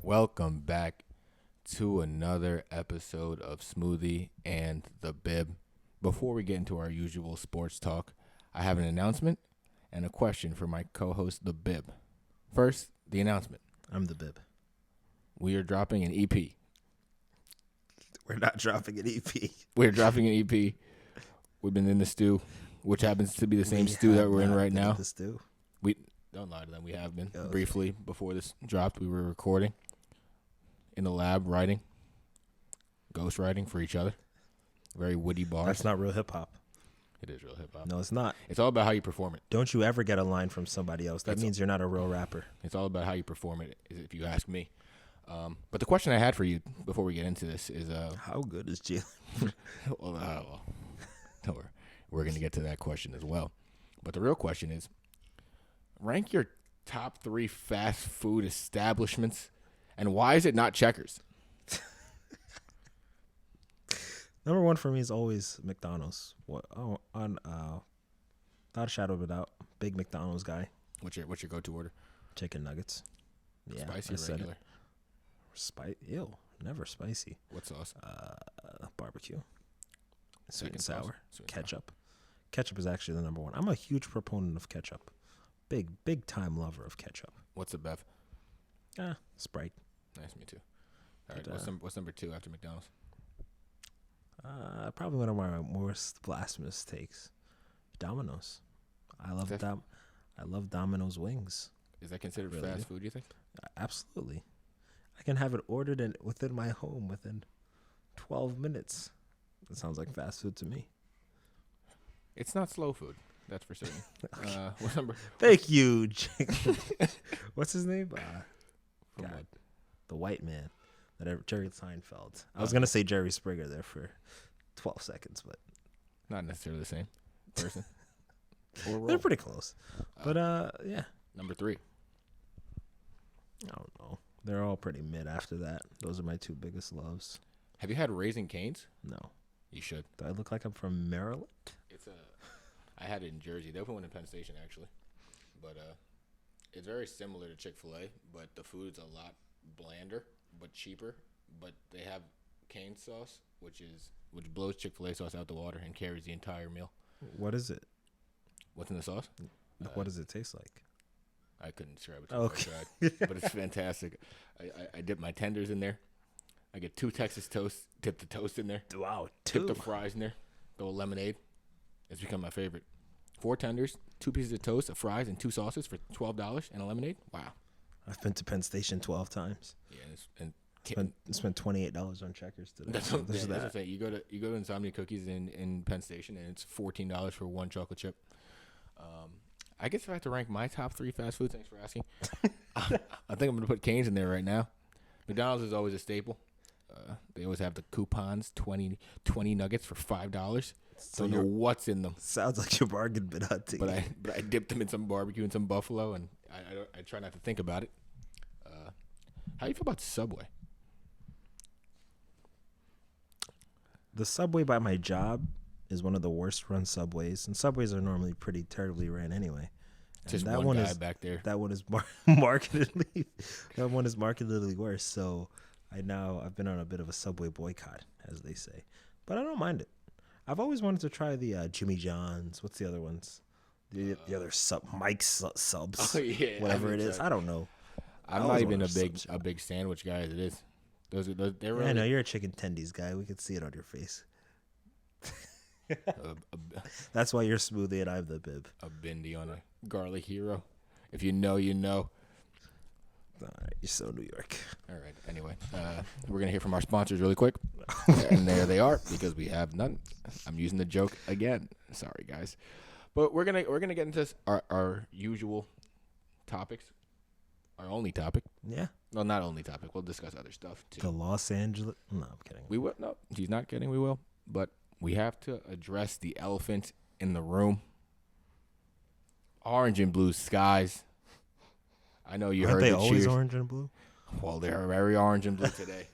Welcome back to another episode of Smoothie and the Bib. Before we get into our usual sports talk, I have an announcement and a question for my co-host, the Bib. First, the announcement. I'm the Bib. We are dropping an EP. We're not dropping an EP. We're dropping an EP. We've been in the stew, which happens to be the same stew that we're in right now. The stew. We don't lie to them. We have been. Okay. Briefly, before this dropped, we were recording in the lab, writing, ghost writing for each other. Very witty bars. That's not real hip hop. It is real hip hop. No, it's not. It's all about how you perform it. Don't you ever get a line from somebody else. That means you're not a real rapper. It's all about how you perform it, if you ask me. But the question I had for you before we get into this is, how good is Jalen? well, we're going to get to that question as well. But the real question is, rank your top 3 fast food establishments, and why is it not Checkers? Number one for me is always McDonald's. Without a shadow of a doubt, big McDonald's guy. What's your go-to order? Chicken nuggets. Yeah, Spicy I or said regular? Ew, never spicy. What sauce? Barbecue. Sweet and Second sauce? sour. Sweet and Ketchup. Ketchup is actually the number one. I'm a huge proponent of ketchup. Big time lover of ketchup. What's the bev? Sprite. Nice, me too. All right, But, what's number 2 after McDonald's? Probably one of my most blasphemous takes. Domino's. I love Domino's wings. Is that considered Really fast do. food, you think? Absolutely. I can have it ordered within my home within 12 minutes. That sounds like fast food to me. It's not slow food, that's for certain. What's number? Thank you. What's his name? From God, what? the white man. Jerry Seinfeld. I was going to say Jerry Springer there for 12 seconds, but Not necessarily the same person. Or role. they're pretty close. But, yeah. Number 3. I don't know. They're all pretty mid after that. Those are my 2 biggest loves. Have you had Raising Cane's? No. You should. Do I look like I'm from Maryland? I had it in Jersey. They opened one in Penn Station actually, but it's very similar to Chick-fil-A, but the food's a lot blander but cheaper. But they have cane sauce, which blows Chick-fil-A sauce out the water and carries the entire meal. What is it? What's in the sauce? What does it taste like? I couldn't describe it to you. Okay. I tried, but it's fantastic. I dip my tenders in there. I get 2 Texas toast. Dip the toast in there. Wow, Dip the fries in there. Throw a lemonade. It's become my favorite. 4 tenders, 2 pieces of toast, a fries, and 2 sauces for $12 and a lemonade. Wow. I've been to Penn Station 12 times. Yeah, Spent $28 on Checkers today. that's So what there's I'm that. saying. You go to Insomnia Cookies in Penn Station, and it's $14 for 1 chocolate chip. I guess if I have to rank my top 3 fast food, thanks for asking. I think I'm gonna put Cane's in there right now. McDonald's is always a staple. They always have the coupons, 20 nuggets for $5. So Don't know what's in them. Sounds like your bargain bin hunting. But I dipped them in some barbecue and some buffalo, and I try not to think about it. How do you feel about Subway? The Subway by my job is one of the worst run Subways, and Subways are normally pretty terribly ran anyway. And Just that one guy is back there. that one is markedly worse. So I've been on a bit of a Subway boycott, as they say, but I don't mind it. I've always wanted to try the Jimmy John's. What's the other ones? The other Mike's subs. Oh, yeah, whatever it is. I don't know. I'm not even a big sandwich guy as it is. They're really. I know you're a chicken tendies guy. We can see it on your face. That's why you're Smoothie and I'm the Bib. A bindi on a garlic hero. If you know, you know. All right, you're so New York. All right. Anyway, we're gonna hear from our sponsors really quick, and there they are because we have none. I'm using the joke again. Sorry, guys, but we're gonna get into our usual topics. Our only topic. Yeah. Well, not only topic. We'll discuss other stuff too. The Los Angeles. No, I'm kidding. We will. No, he's not kidding. We will. But we have to address the elephant in the room. Orange and blue skies. I know you Aren't heard they the always cheers. orange and blue? Well, they're very orange and blue today.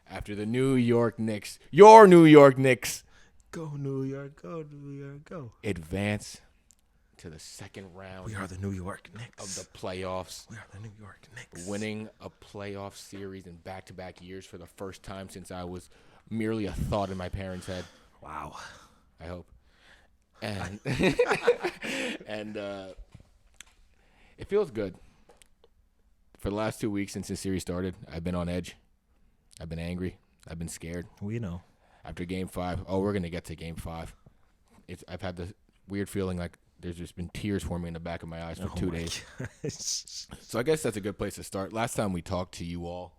After the New York Knicks, your New York Knicks, Go New York, go New York, go. advance to the second round. We are the New York Knicks. Of the playoffs. We are the New York Knicks. Winning a playoff series in back-to-back years for the first time since I was merely a thought in my parents' head. Wow. I hope. And and it feels good. For the last 2 weeks since this series started, I've been on edge. I've been angry. I've been scared. We know. After Game 5, we're going to get to Game 5. I've had this weird feeling like there's just been tears forming in the back of my eyes for 2 days. So I guess that's a good place to start. Last time we talked to you all,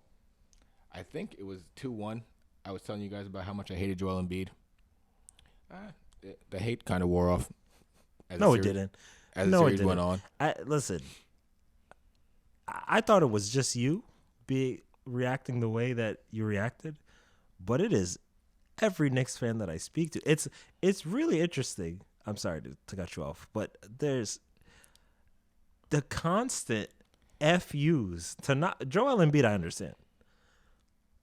I think it was 2-1. I was telling you guys about how much I hated Joel Embiid. The hate kind of wore off. It didn't. As the series went on. Listen, I thought it was just you reacting the way that you reacted, but it is every Knicks fan that I speak to. It's really interesting. I'm sorry to cut you off, but there's the constant FUs to not Joel Embiid. I understand.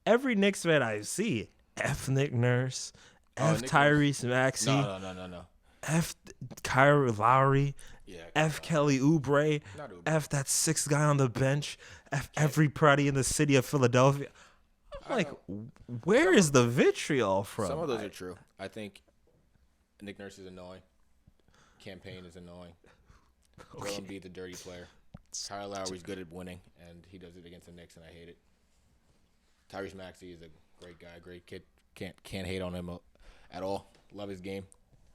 Every Knicks fan I see, F Nick Nurse, F Tyrese Maxey, no. F Kyle Lowry, yeah, F Kelly Oubre, F that sixth guy on the bench, F everybody in the city of Philadelphia. I'm like, where is the vitriol from? Some of those are true. I think Nick Nurse is annoying. Campaign is annoying. Joel Embiid's a dirty player. Kyle Lowry's good at winning, and he does it against the Knicks, and I hate it. Tyrese Maxey is a great guy, great kid. Can't hate on him at all. Love his game.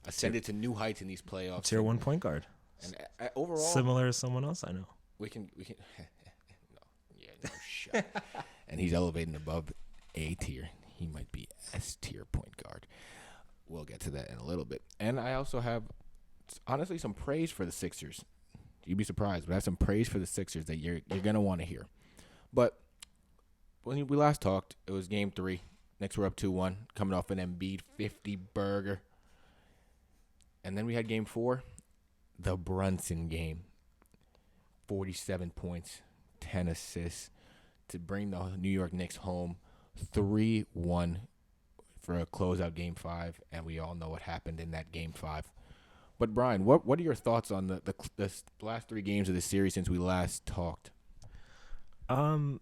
Ascended to new heights in these playoffs. Tier 1 point guard. And overall, similar to someone else I know. We can. No shit. And he's elevating above A tier. He might be S tier point guard. We'll get to that in a little bit. And I also have, honestly, some praise for the Sixers. You'd be surprised, but I have some praise for the Sixers that you're gonna want to hear. But when we last talked, it was Game 3. Knicks were up 2-1, coming off an Embiid 50 burger. And then we had Game 4, the Brunson game. 47 points, 10 assists to bring the New York Knicks home 3-1 for a closeout Game 5, and we all know what happened in that Game 5. But, Brian, what are your thoughts on the last 3 games of the series since we last talked? I've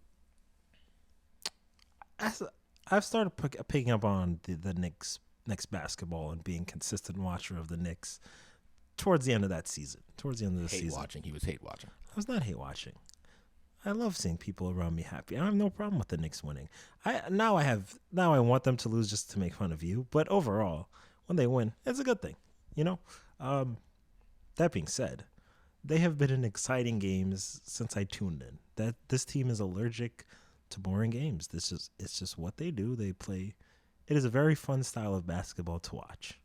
started picking up on the Knicks basketball and being consistent watcher of the Knicks towards the end of that season. Towards the end of the season. Watching. He was hate watching. I was not hate watching. I love seeing people around me happy. I have no problem with the Knicks winning. I want them to lose just to make fun of you. But overall, when they win, it's a good thing. You know? That being said, they have been in exciting games since I tuned in. That this team is allergic to boring games. It's just what they do. They play. It is a very fun style of basketball to watch.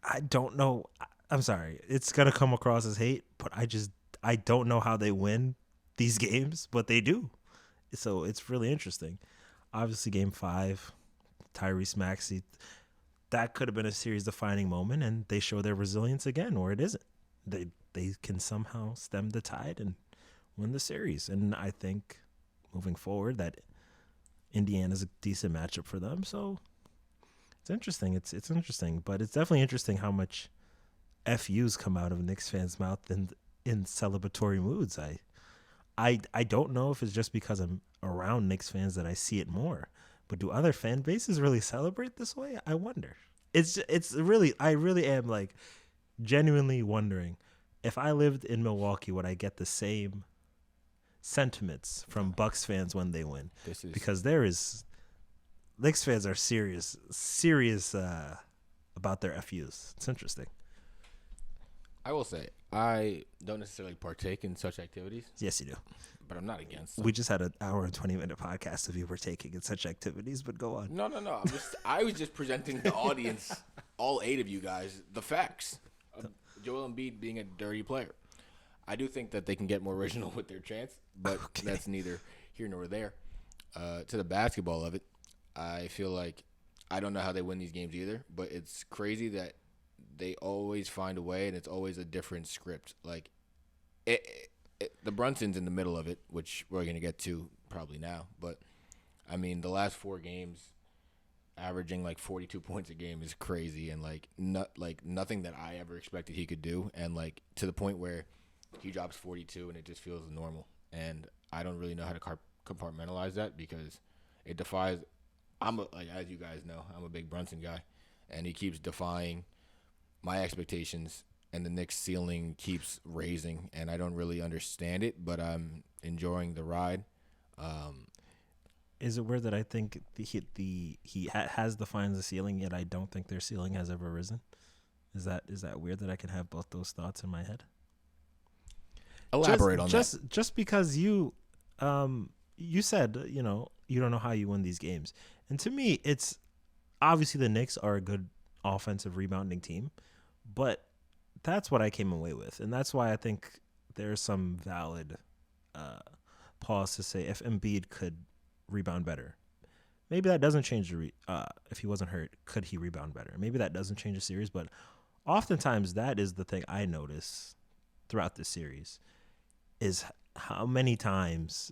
I don't know. I'm sorry. It's going to come across as hate, but I don't know how they win these games, but they do. So it's really interesting. Obviously, Game 5, Tyrese Maxey, that could have been a series-defining moment, and they show their resilience again, or it isn't. They can somehow stem the tide and win the series. And I think moving forward that Indiana's a decent matchup for them. So it's interesting. It's interesting, but it's definitely interesting how much FUs come out of Knicks fans' mouth in celebratory moods. I don't know if it's just because I'm around Knicks fans that I see it more, but do other fan bases really celebrate this way? I wonder. I really am like genuinely wondering if I lived in Milwaukee, would I get the same sentiments from Bucks fans when they win? Because Knicks fans are serious about their FUs. It's interesting. I will say, I don't necessarily partake in such activities. Yes, you do. But I'm not against them. We just had an hour and 20-minute podcast of you partaking in such activities, but go on. No. I was just presenting the audience, all 8 of you guys, the facts of Joel Embiid being a dirty player. I do think that they can get more original with their chants, but that's neither here nor there. To the basketball of it, I feel like I don't know how they win these games either, but it's crazy that they always find a way, and it's always a different script. Like, the Brunson's in the middle of it, which we're going to get to probably now. But, I mean, the last 4 games, averaging like 42 points a game is crazy, and like nothing that I ever expected he could do, and like to the point where he drops 42 and it just feels normal, and I don't really know how to compartmentalize that because it defies. As you guys know, I'm a big Brunson guy, and he keeps defying my expectations, and the Knicks ceiling keeps raising, and I don't really understand it, but I'm enjoying the ride. Is it weird that I think he has defined the ceiling, yet I don't think their ceiling has ever risen? Is that weird that I can have both those thoughts in my head? Elaborate on that. Just because you said you don't know how you win these games, and to me, it's obviously the Knicks are a good offensive rebounding team, but that's what I came away with, and that's why I think there's some valid pause to say if Embiid could rebound better, maybe that doesn't change if he wasn't hurt, could he rebound better? Maybe that doesn't change the series, but oftentimes that is the thing I notice throughout the series is how many times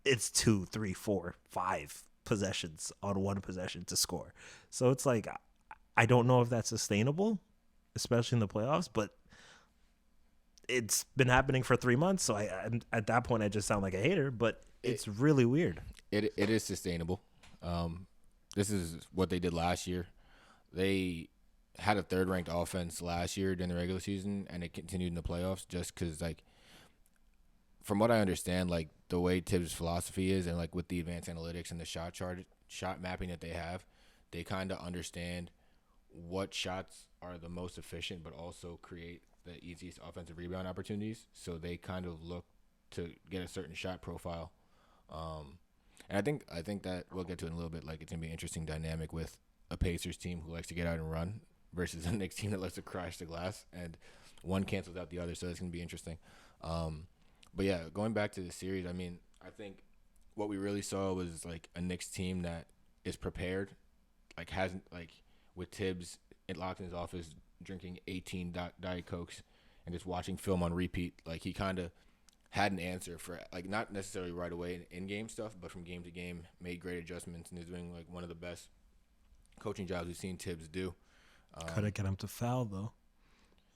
it's 2, 3, 4, 5 possessions on one possession to score. So it's like I don't know if that's sustainable, especially in the playoffs, but it's been happening for 3 months. So at that point, I just sound like a hater, but it's really weird. It is sustainable. This is what they did last year. They had a third-ranked offense last year during the regular season, and it continued in the playoffs just because, like, from what I understand, like, the way Tibbs' philosophy is and, like, with the advanced analytics and the shot mapping that they have, they kind of understand what shots are the most efficient but also create the easiest offensive rebound opportunities. So they kind of look to get a certain shot profile. And I think that we'll get to it in a little bit. Like, it's going to be an interesting dynamic with a Pacers team who likes to get out and run versus a Knicks team that likes to crash the glass, and one cancels out the other, so it's going to be interesting. But, yeah, going back to the series, I mean, I think what we really saw was, like, a Knicks team that is prepared, like, hasn't, like, with Tibbs locked in his office drinking 18 Diet Cokes and just watching film on repeat. Like, he kind of had an answer for, like, not necessarily right away in-game stuff, but from game to game, made great adjustments, and is doing, like, one of the best coaching jobs we've seen Tibbs do. Couldn't get him to foul, though.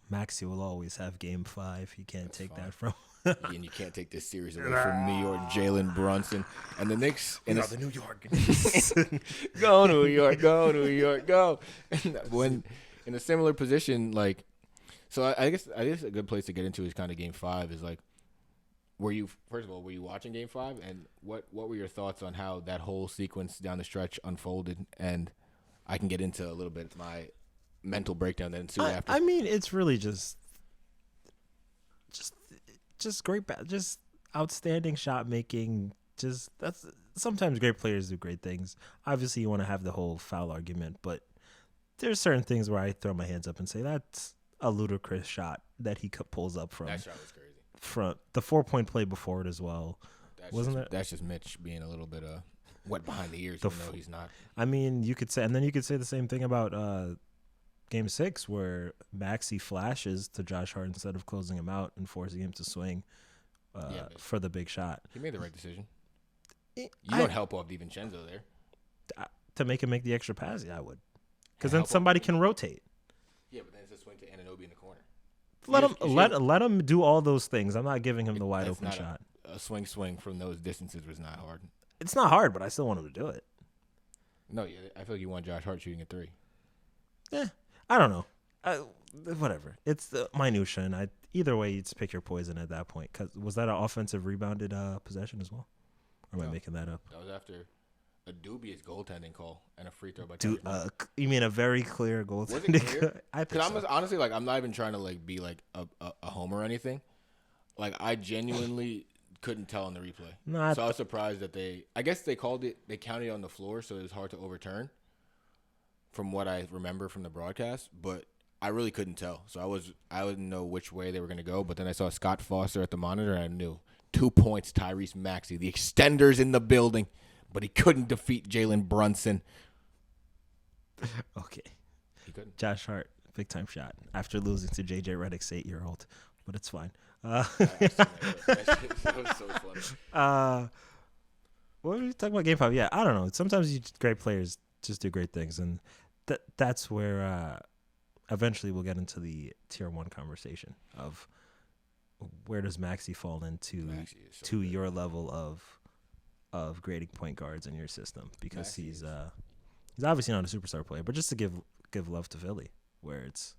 Maxey will always have game 5. You can't take that from and you can't take this series away from me or Jalen Brunson. And the Knicks the New York. Go New York, go New York, go. When in a similar position, like, so I guess a good place to get into is kind of game 5 is like, were you watching game 5, and what were your thoughts on how that whole sequence down the stretch unfolded? And I can get into a little bit of my mental breakdown then soon after. I mean, it's really just great, just outstanding shot making. That's sometimes great players do great things. Obviously, you want to have the whole foul argument, but there's certain things where I throw my hands up and say that's a ludicrous shot that he pulls up from. That shot was crazy. From the 4-point play before it as well. That's just Mitch being a little bit wet behind the ears, even though he's not. I mean, you could say the same thing about Game 6, where Maxey flashes to Josh Hart instead of closing him out and forcing him to swing for the big shot. He made the right decision. You don't help off DiVincenzo there. To make him make the extra pass, yeah, I would. Because then somebody can rotate. Yeah, but then it's a swing to Anunoby in the corner. Let him do all those things. I'm not giving him the wide open shot. A swing from those distances was not hard. It's not hard, but I still want him to do it. No, yeah, I feel like you want Josh Hart shooting a 3. Yeah, I don't know. Whatever. It's the minutia, and either way, you just pick your poison at that point. Cause was that an offensive rebounded possession as well? Or am I making that up? That was after a dubious goaltending call and a free throw by you mean a very clear goaltending? Was it clear? I think so. Honestly, like, I'm not even trying to like be like a homer or anything. Like, I genuinely couldn't tell in the replay. So I was surprised that I guess they called it, they counted it on the floor, so it was hard to overturn from what I remember from the broadcast, but I really couldn't tell. So I wouldn't know which way they were going to go, but then I saw Scott Foster at the monitor, and I knew 2 points, Tyrese Maxey. The extender's in the building, but he couldn't defeat Jalen Brunson. Okay. He couldn't. Josh Hart, big-time shot after losing to J.J. Redick's 8-year-old, but it's fine. That was so funny. What were we talking about? Game 5? Yeah, I don't know. Sometimes great players just do great things, and that's where eventually we'll get into the tier 1 conversation of where does Maxey fall into your level of grading point guards in your system, because he's obviously not a superstar player, but just to give love to Philly, where it's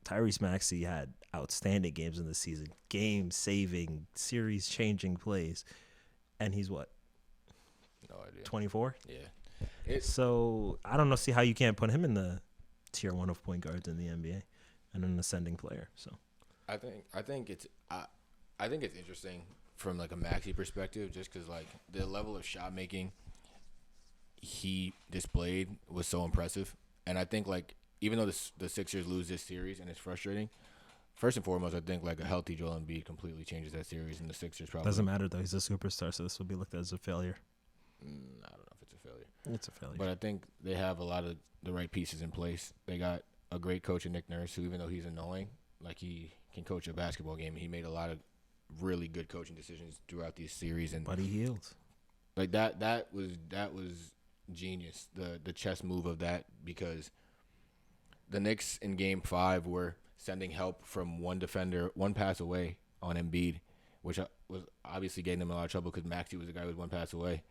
Tyrese Maxey had outstanding games in the season, game-saving, series-changing plays, and he's what? No idea. 24? Yeah. So I don't know. See how you can't put him in the tier 1 of point guards in the NBA and an ascending player. So I think it's interesting from like a Maxey perspective, just because like the level of shot making he displayed was so impressive, and I think like even though the Sixers lose this series and it's frustrating, first and foremost, I think like a healthy Joel Embiid completely changes that series, and the Sixers probably doesn't matter though. He's a superstar, so this will be looked at as a failure. I don't know if it's a failure. It's a failure. But I think they have a lot of the right pieces in place. They got a great coach in Nick Nurse, who even though he's annoying, like he can coach a basketball game. He made a lot of really good coaching decisions throughout these series, and but he healed. Like that was genius. The chess move of that, because the Knicks in Game 5 were sending help from one defender, one pass away on Embiid, which was obviously getting them in a lot of trouble because Maxey was the guy who was one pass away.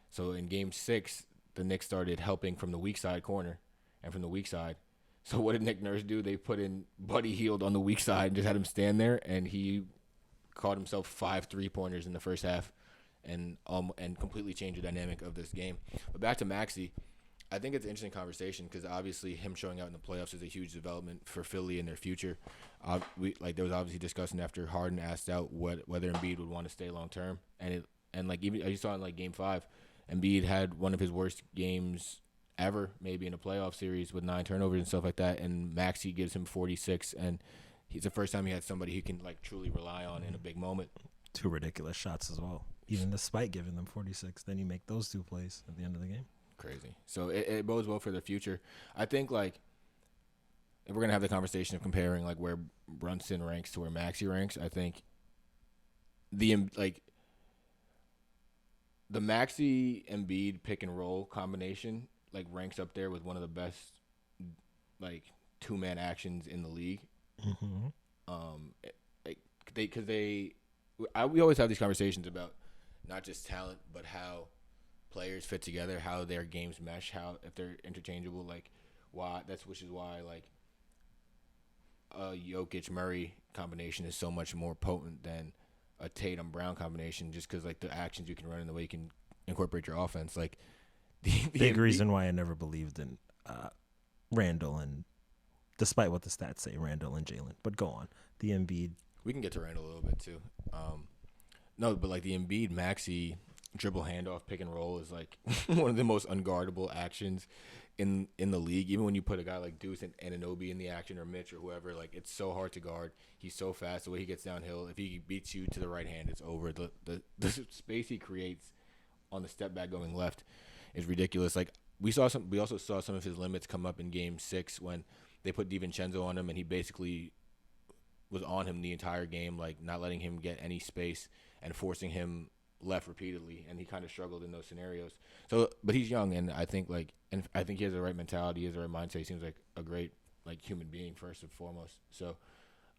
So in Game 6, the Knicks started helping from the weak side corner and from the weak side. So what did Nick Nurse do? They put in Buddy Hield on the weak side and just had him stand there, and he caught himself 5 3-pointers in the first half and completely changed the dynamic of this game. But back to Maxey, I think it's an interesting conversation because obviously him showing out in the playoffs is a huge development for Philly in their future. There was obviously discussion after Harden asked out whether Embiid would want to stay long term, and even as you saw in like Game 5, Embiid had one of his worst games ever, maybe in a playoff series with 9 turnovers and stuff like that, and Maxey gives him 46, and he's the first time he had somebody he can like truly rely on in a big moment. 2 ridiculous shots as well, even despite giving them 46. Then you make those 2 plays at the end of the game. Crazy. So it bodes well for the future. I think like if we're gonna have the conversation of comparing like where Brunson ranks to where Maxey ranks, I think the Maxey Embiid pick and roll combination like ranks up there with one of the best like 2-man actions in the league. Mm-hmm. We always have these conversations about not just talent but how players fit together, how their games mesh, how if they're interchangeable, like which is why like a Jokic Murray combination is so much more potent than a Tatum Brown combination, just because like the actions you can run and the way you can incorporate your offense. Like the big reason why I never believed in Randall, and despite what the stats say, Randall and Jalen. But go on, the Embiid. We can get to Randall a little bit too. No, but like the Embiid Maxey dribble handoff pick and roll is like one of the most unguardable actions in the league. Even when you put a guy like Deuce and Anunoby in the action, or Mitch or whoever, like it's so hard to guard. He's so fast. The way he gets downhill, if he beats you to the right hand, it's over. The space he creates on the step back going left is ridiculous. Like we also saw some of his limits come up in Game 6 when they put DiVincenzo on him, and he basically was on him the entire game, like not letting him get any space and forcing him left repeatedly, and he kind of struggled in those scenarios. So, but he's young, and I think he has the right mentality, he has the right mindset. He seems like a great like human being first and foremost. So,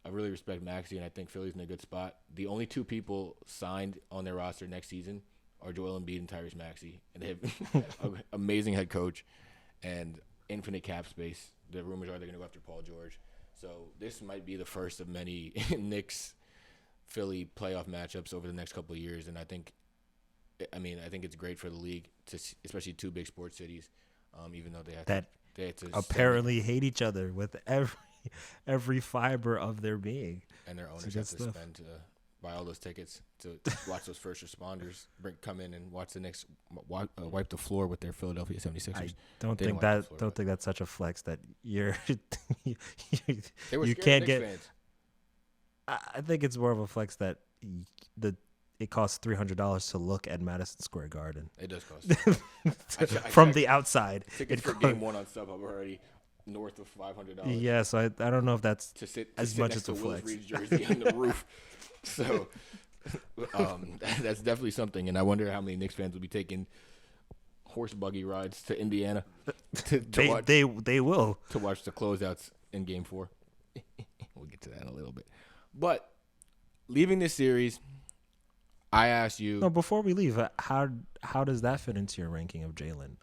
I really respect Maxey, and I think Philly's in a good spot. The only 2 people signed on their roster next season are Joel Embiid and Tyrese Maxey, and they have an amazing head coach and infinite cap space. The rumors are they're going to go after Paul George. So this might be the first of many Knicks Philly playoff matchups over the next couple of years, and I think it's great for the league, to especially 2 big sports cities, even though they have to apparently hate each other with every fiber of their being, and their owners have to spend to buy all those tickets to watch those first responders come in and watch the Knicks wipe the floor with their Philadelphia 76ers. I don't think that's such a flex that you're they were you scared can't of Knicks get. fans. I think it's more of a flex that it costs $300 to look at Madison Square Garden. It does cost from the outside. Tickets for Game 1 on StubHub are already north of $500. Yeah, so I don't know if that's to sit much as as a Willis flex. Reed's jersey on the roof. So that's definitely something, and I wonder how many Knicks fans will be taking horse buggy rides to Indiana to They will. to watch the closeouts in Game 4. We'll get to that in a little bit. But leaving this series, I asked you. No, before we leave, how does that fit into your ranking of Jalen?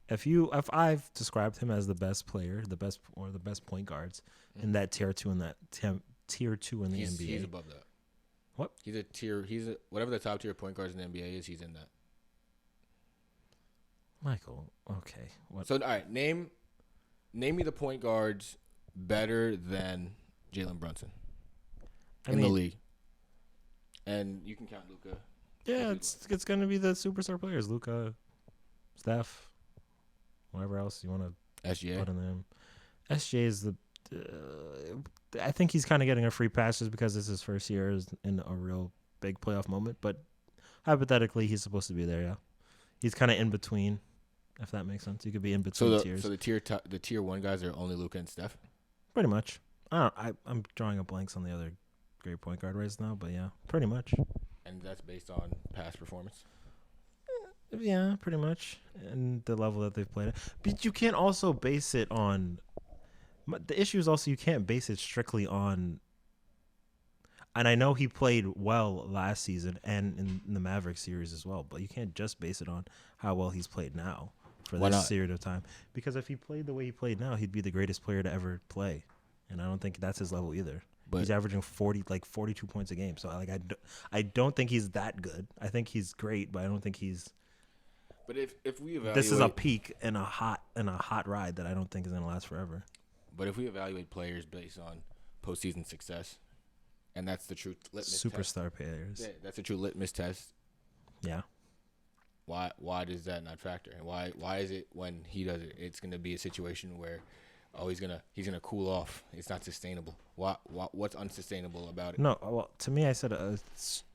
If I've described him as the best player, the best point guards in that tier 2 in the NBA. He's above that. What? Whatever the top tier point guards in the NBA is, he's in that. Michael, okay. What? So all right, name me the point guards better than Jalen Brunson in the league. And you can count Luka. Yeah, it's gonna be the superstar players, Luka, Steph, whatever else you want to SGA. put in them. SGA is the. I think he's kind of getting a free pass just because it's his first year in a real big playoff moment. But hypothetically, he's supposed to be there. Yeah, he's kind of in between, if that makes sense. You could be in between tiers. So the tier 1 guys are only Luka and Steph. Pretty much. I'm drawing a blanks on the other great point guard right now, but yeah, pretty much. And that's based on past performance. Yeah, pretty much, and the level that they've played at. But you can't also base it on. The issue is also you can't base it strictly on. And I know he played well last season and in the Mavericks series as well, but you can't just base it on how well he's played now for this period of time. Because if he played the way he played now, he'd be the greatest player to ever play, and I don't think that's his level either. But he's averaging 42 points a game. So I don't think he's that good. I think he's great, but I don't think he's. But if we evaluate, this is a peak and a hot ride that I don't think is gonna last forever. But if we evaluate players based on postseason success, and that's the true litmus superstar test, players. Yeah, that's a true litmus test. Yeah. Why does that not factor? And why is it when he does it, it's gonna be a situation where, he's gonna cool off. It's not sustainable. What's unsustainable about it? No, well, to me, I said a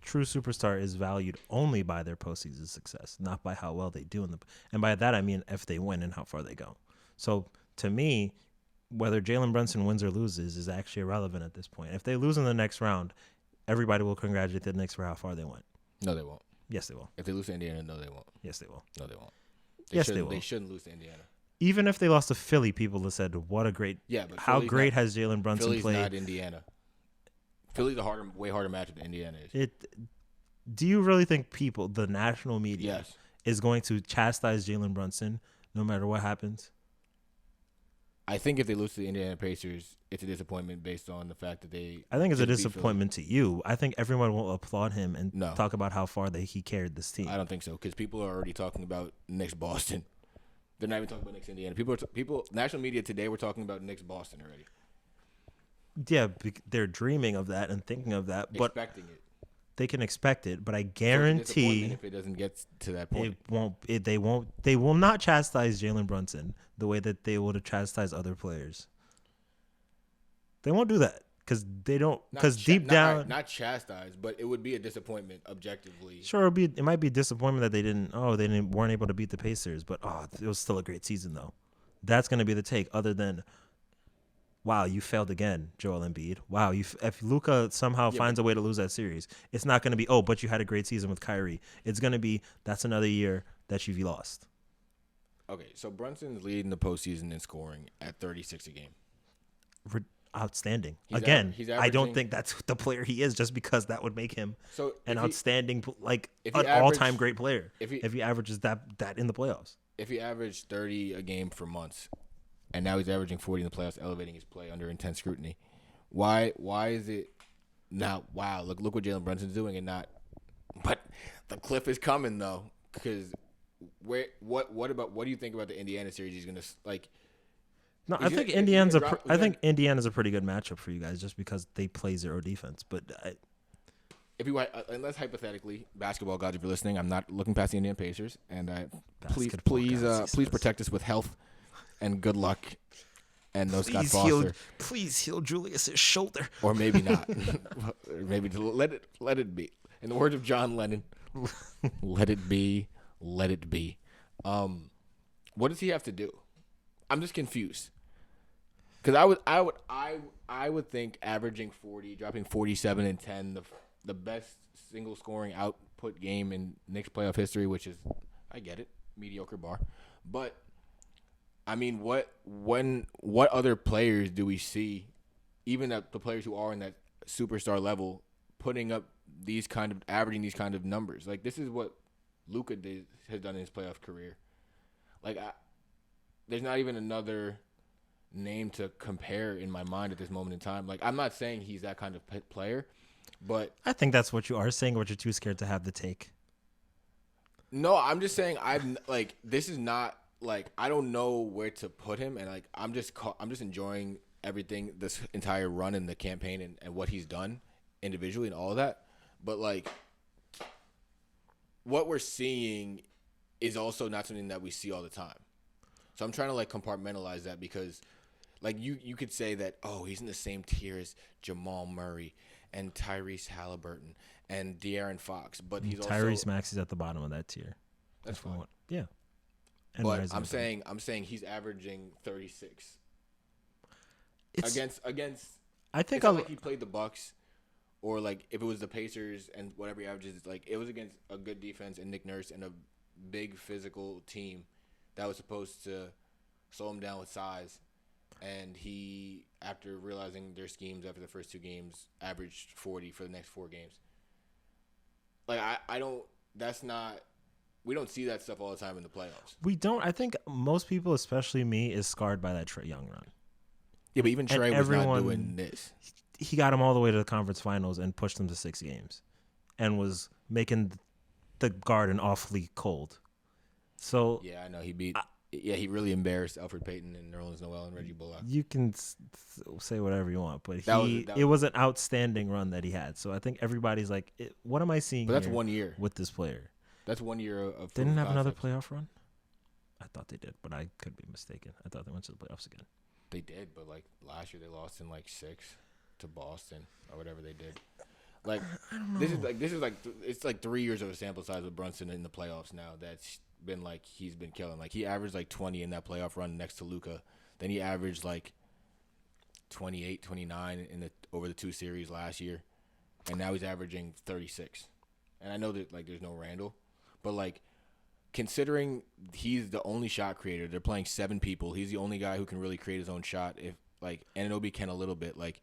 true superstar is valued only by their postseason success, not by how well they do and by that I mean if they win and how far they go. So to me, whether Jalen Brunson wins or loses is actually irrelevant at this point. If they lose in the next round, everybody will congratulate the Knicks for how far they went. No, they won't. Yes, they will. If they lose to Indiana, no, they won't. Yes, they will. No, they won't. They will. They shouldn't lose to Indiana. Even if they lost to Philly, people have said, "What a great!" Yeah, but how great has Jalen Brunson Philly's played? Not Indiana. Philly's a way harder matchup than Indiana is. Do you really think the national media, yes, is going to chastise Jalen Brunson no matter what happens? I think if they lose to the Indiana Pacers, it's a disappointment based on the fact that they. I think it's a disappointment to you. I think everyone will applaud him and talk about how far he carried this team. I don't think so because people are already talking about Knicks Boston. They're not even talking about Knicks Indiana. National media today were talking about Knicks Boston already. Yeah, they're dreaming of that and thinking of that, but expecting it. They can expect it, but I guarantee if it doesn't get to that point, They will not chastise Jalen Brunson the way that they would have chastised other players. They won't do that because they don't. Because deep down, not chastised, but it would be a disappointment objectively. Sure, it might be disappointment that they weren't able to beat the Pacers, but it was still a great season though. That's going to be the take. Other than, wow, you failed again, Joel Embiid. Wow, if Luka somehow finds a way to lose that series, it's not going to be, but you had a great season with Kyrie. It's going to be, that's another year that you've lost. Okay, so Brunson's leading the postseason in scoring at 36 a game. Outstanding. I don't think that's the player he is just because that would make him an outstanding, an all-time great player if he averages that in the playoffs. If he averaged 30 a game for months, and now he's averaging 40 in the playoffs, elevating his play under intense scrutiny. Why is it now? Wow, look what Jalen Brunson's doing, and not. But the cliff is coming though, because what do you think about the Indiana series? He's gonna like. No, I think Indiana's a pretty good matchup for you guys, just because they play zero defense. But unless hypothetically, basketball gods, if you're listening, I'm not looking past the Indiana Pacers, and please protect us with health. And good luck, and no Scott Foster. Please heal Julius's shoulder, or maybe not. Maybe let it be. In the words of John Lennon, let it be. Let it be. What does he have to do? I'm just confused. Because I would think averaging 40, dropping 47 and 10, the best single scoring output game in Knicks playoff history, which is, I get it. mediocre bar. But I mean, what other players do we see, even the players who are in that superstar level, putting up averaging these kind of numbers? Like, this is what Luka has done in his playoff career. Like, there's not even another name to compare in my mind at this moment in time. Like, I'm not saying he's that kind of player, but I think that's what you are saying, but you're too scared to have the take. no, I'm just saying this is not like, I don't know where to put him, and like I'm just enjoying everything, this entire run in the campaign and what he's done individually and all of that. But like, what we're seeing is also not something that we see all the time. So I'm trying to like compartmentalize that, because like you could say that, oh, he's in the same tier as Jamal Murray and Tyrese Halliburton and De'Aaron Fox, but he's Tyrese Maxey's at the bottom of that tier. That's fine. Yeah. And but I'm saying he's averaging 36 against. I think like he played the Bucks, or like if it was the Pacers and whatever he averages, like it was against a good defense and Nick Nurse and a big physical team that was supposed to slow him down with size. And he, after realizing their schemes after the first 2 games, averaged 40 for the next 4 games. Like, we don't see that stuff all the time in the playoffs. We don't. I think most people, especially me, is scarred by that Trae Young run. Yeah, but even Trae was not doing this. He got him all the way to the conference finals and pushed them to 6 games and was making the Garden awfully cold. So yeah, I know he really embarrassed Alfred Payton and Nerlens Noel and Reggie Bullock. You can say whatever you want, but it was an outstanding run that he had. So I think everybody's like, what am I seeing? But that's 1 year with this player. That's 1 year of. They didn't have another playoff run. I thought they did, but I could be mistaken. I thought they went to the playoffs again. They did, but like last year they lost in like 6 to Boston or whatever they did. Like, I don't know. It's like 3 years of a sample size with Brunson in the playoffs now. That's been like, he's been killing. Like, he averaged like 20 in that playoff run next to Luka. Then he averaged like 28, 29 over the 2 series last year, and now he's averaging 36. And I know that like there's no Randall, but like, considering he's the only shot creator, they're playing 7 people. He's the only guy who can really create his own shot. If like Anunoby can a little bit, like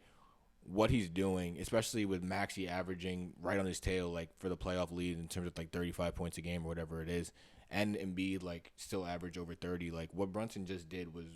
what he's doing, especially with Maxey averaging right on his tail, like for the playoff lead in terms of like 35 points a game or whatever it is, and Embiid like still average over 30. Like what Brunson just did was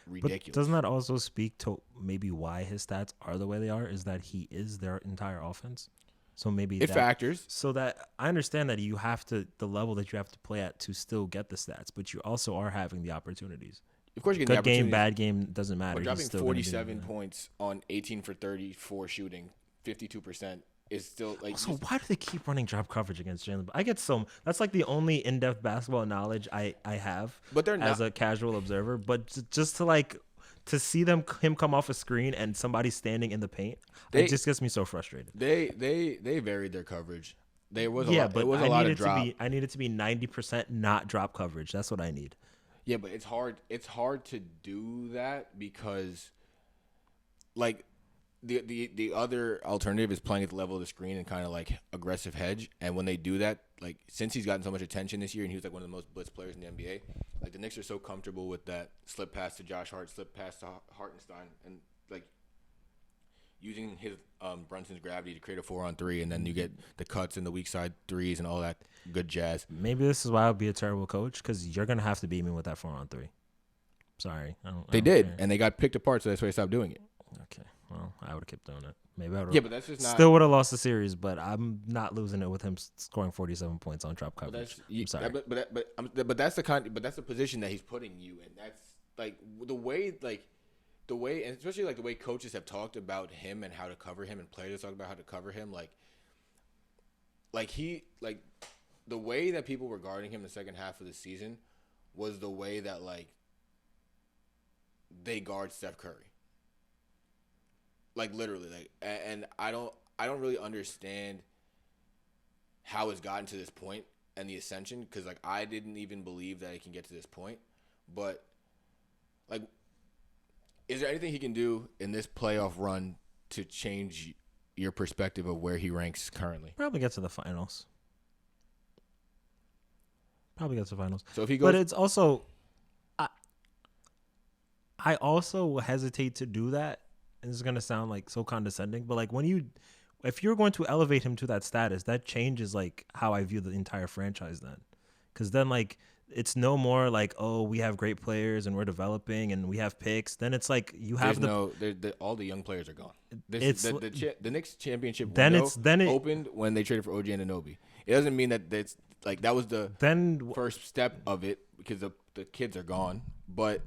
ridiculous. But doesn't that also speak to maybe why his stats are the way they are? Is that he is their entire offense? So maybe it factors. So that I understand that you have to, the level that you have to play at to still get the stats, but you also are having the opportunities. Of course, you get good the opportunities. Game, bad game doesn't matter. But dropping 47 points on 18 for 34 shooting, 52% is still like. So why do they keep running drop coverage against Jalen? I get that's like the only in-depth basketball knowledge I have. But they're not, as a casual observer. But just to see him come off a screen and somebody standing in the paint, it just gets me so frustrated. They varied their coverage. There was a lot of drop. I need it to be 90% not drop coverage. That's what I need. Yeah, but it's hard. It's hard to do that because, like, the other alternative is playing at the level of the screen and kind of like aggressive hedge. And when they do that, like since he's gotten so much attention this year and he was like one of the most blitzed players in the NBA, like the Knicks are so comfortable with that slip pass to Josh Hart, slip pass to Hartenstein, and like using his Brunson's gravity to create a 4-on-3, and then you get the cuts and the weak side threes and all that good jazz. Maybe this is why I'll be a terrible coach, because you're gonna have to beat me with that 4-on-3. Sorry, they did, and they got picked apart, so that's why they stopped doing it. Okay, well, I would have kept doing it. Maybe I would. Yeah, but that's just not. Still would have lost the series, but I'm not losing it with him scoring 47 points on drop coverage. I'm sorry, but that's the position that he's putting you in. That's like the way, and especially like the way coaches have talked about him and how to cover him, and players talk about how to cover him. The way that people were guarding him the second half of the season was the way that like they guard Steph Curry. Like literally, like, and I don't really understand how it's gotten to this point and the Ascension, because like I didn't even believe that it can get to this point. But like, is there anything he can do in this playoff run to change your perspective of where he ranks currently? Probably get to the finals. Probably gets to finals. So if he goes, But it's also, I also hesitate to do that. And it's gonna sound like so condescending, but like if you're going to elevate him to that status, that changes like how I view the entire franchise then, because then like it's no more like, oh, we have great players and we're developing and we have picks. Then it's like you have all the young players are gone. The Knicks championship then window opened when they traded for OG Anunoby. It doesn't mean that that's like that was the first step of it because the kids are gone, but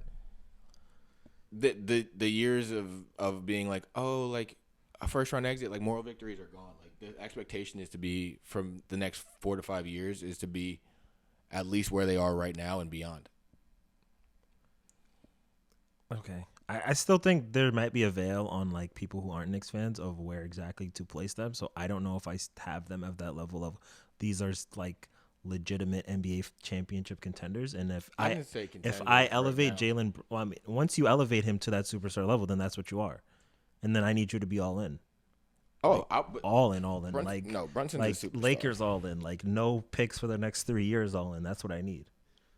the years of being like, oh, like a first round exit, like moral victories are gone. Like the expectation is to be from the next 4 to 5 years is to be at least where they are right now and beyond. Okay. I still think there might be a veil on like people who aren't Knicks fans of where exactly to place them. So I don't know if I have them at that level of these are like legitimate NBA championship contenders. And if I elevate right Jalen, well, I mean, once you elevate him to that superstar level, then that's what you are. And then I need you to be all in. Oh, like, all in. Brunson's like a superstar. Lakers all in. Like no picks for the next 3 years all in. That's what I need.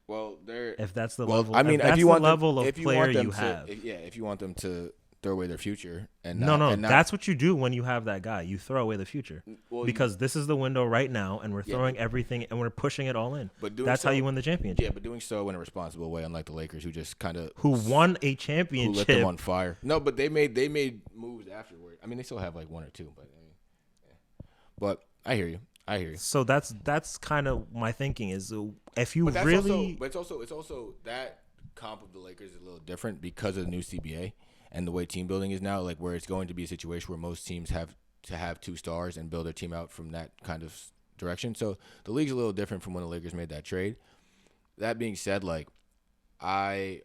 Well, if that's the level, I mean, if you want level them, of player you have, if you want them to throw away their future and that's what you do when you have that guy. You throw away the future because this is the window right now, and we're throwing everything and we're pushing it all in. But that's how you win the championship. Yeah, but doing so in a responsible way, unlike the Lakers, who just kind of won a championship, who lit them on fire. No, but they made moves afterward. I mean, they still have like one or two, but but I hear you. So that's kind of my thinking is if you but really, but it's also that comp of the Lakers is a little different because of the new CBA and the way team building is now. Like where it's going to be a situation where most teams have to have 2 stars and build their team out from that kind of direction. So the league's a little different from when the Lakers made that trade. That being said, like I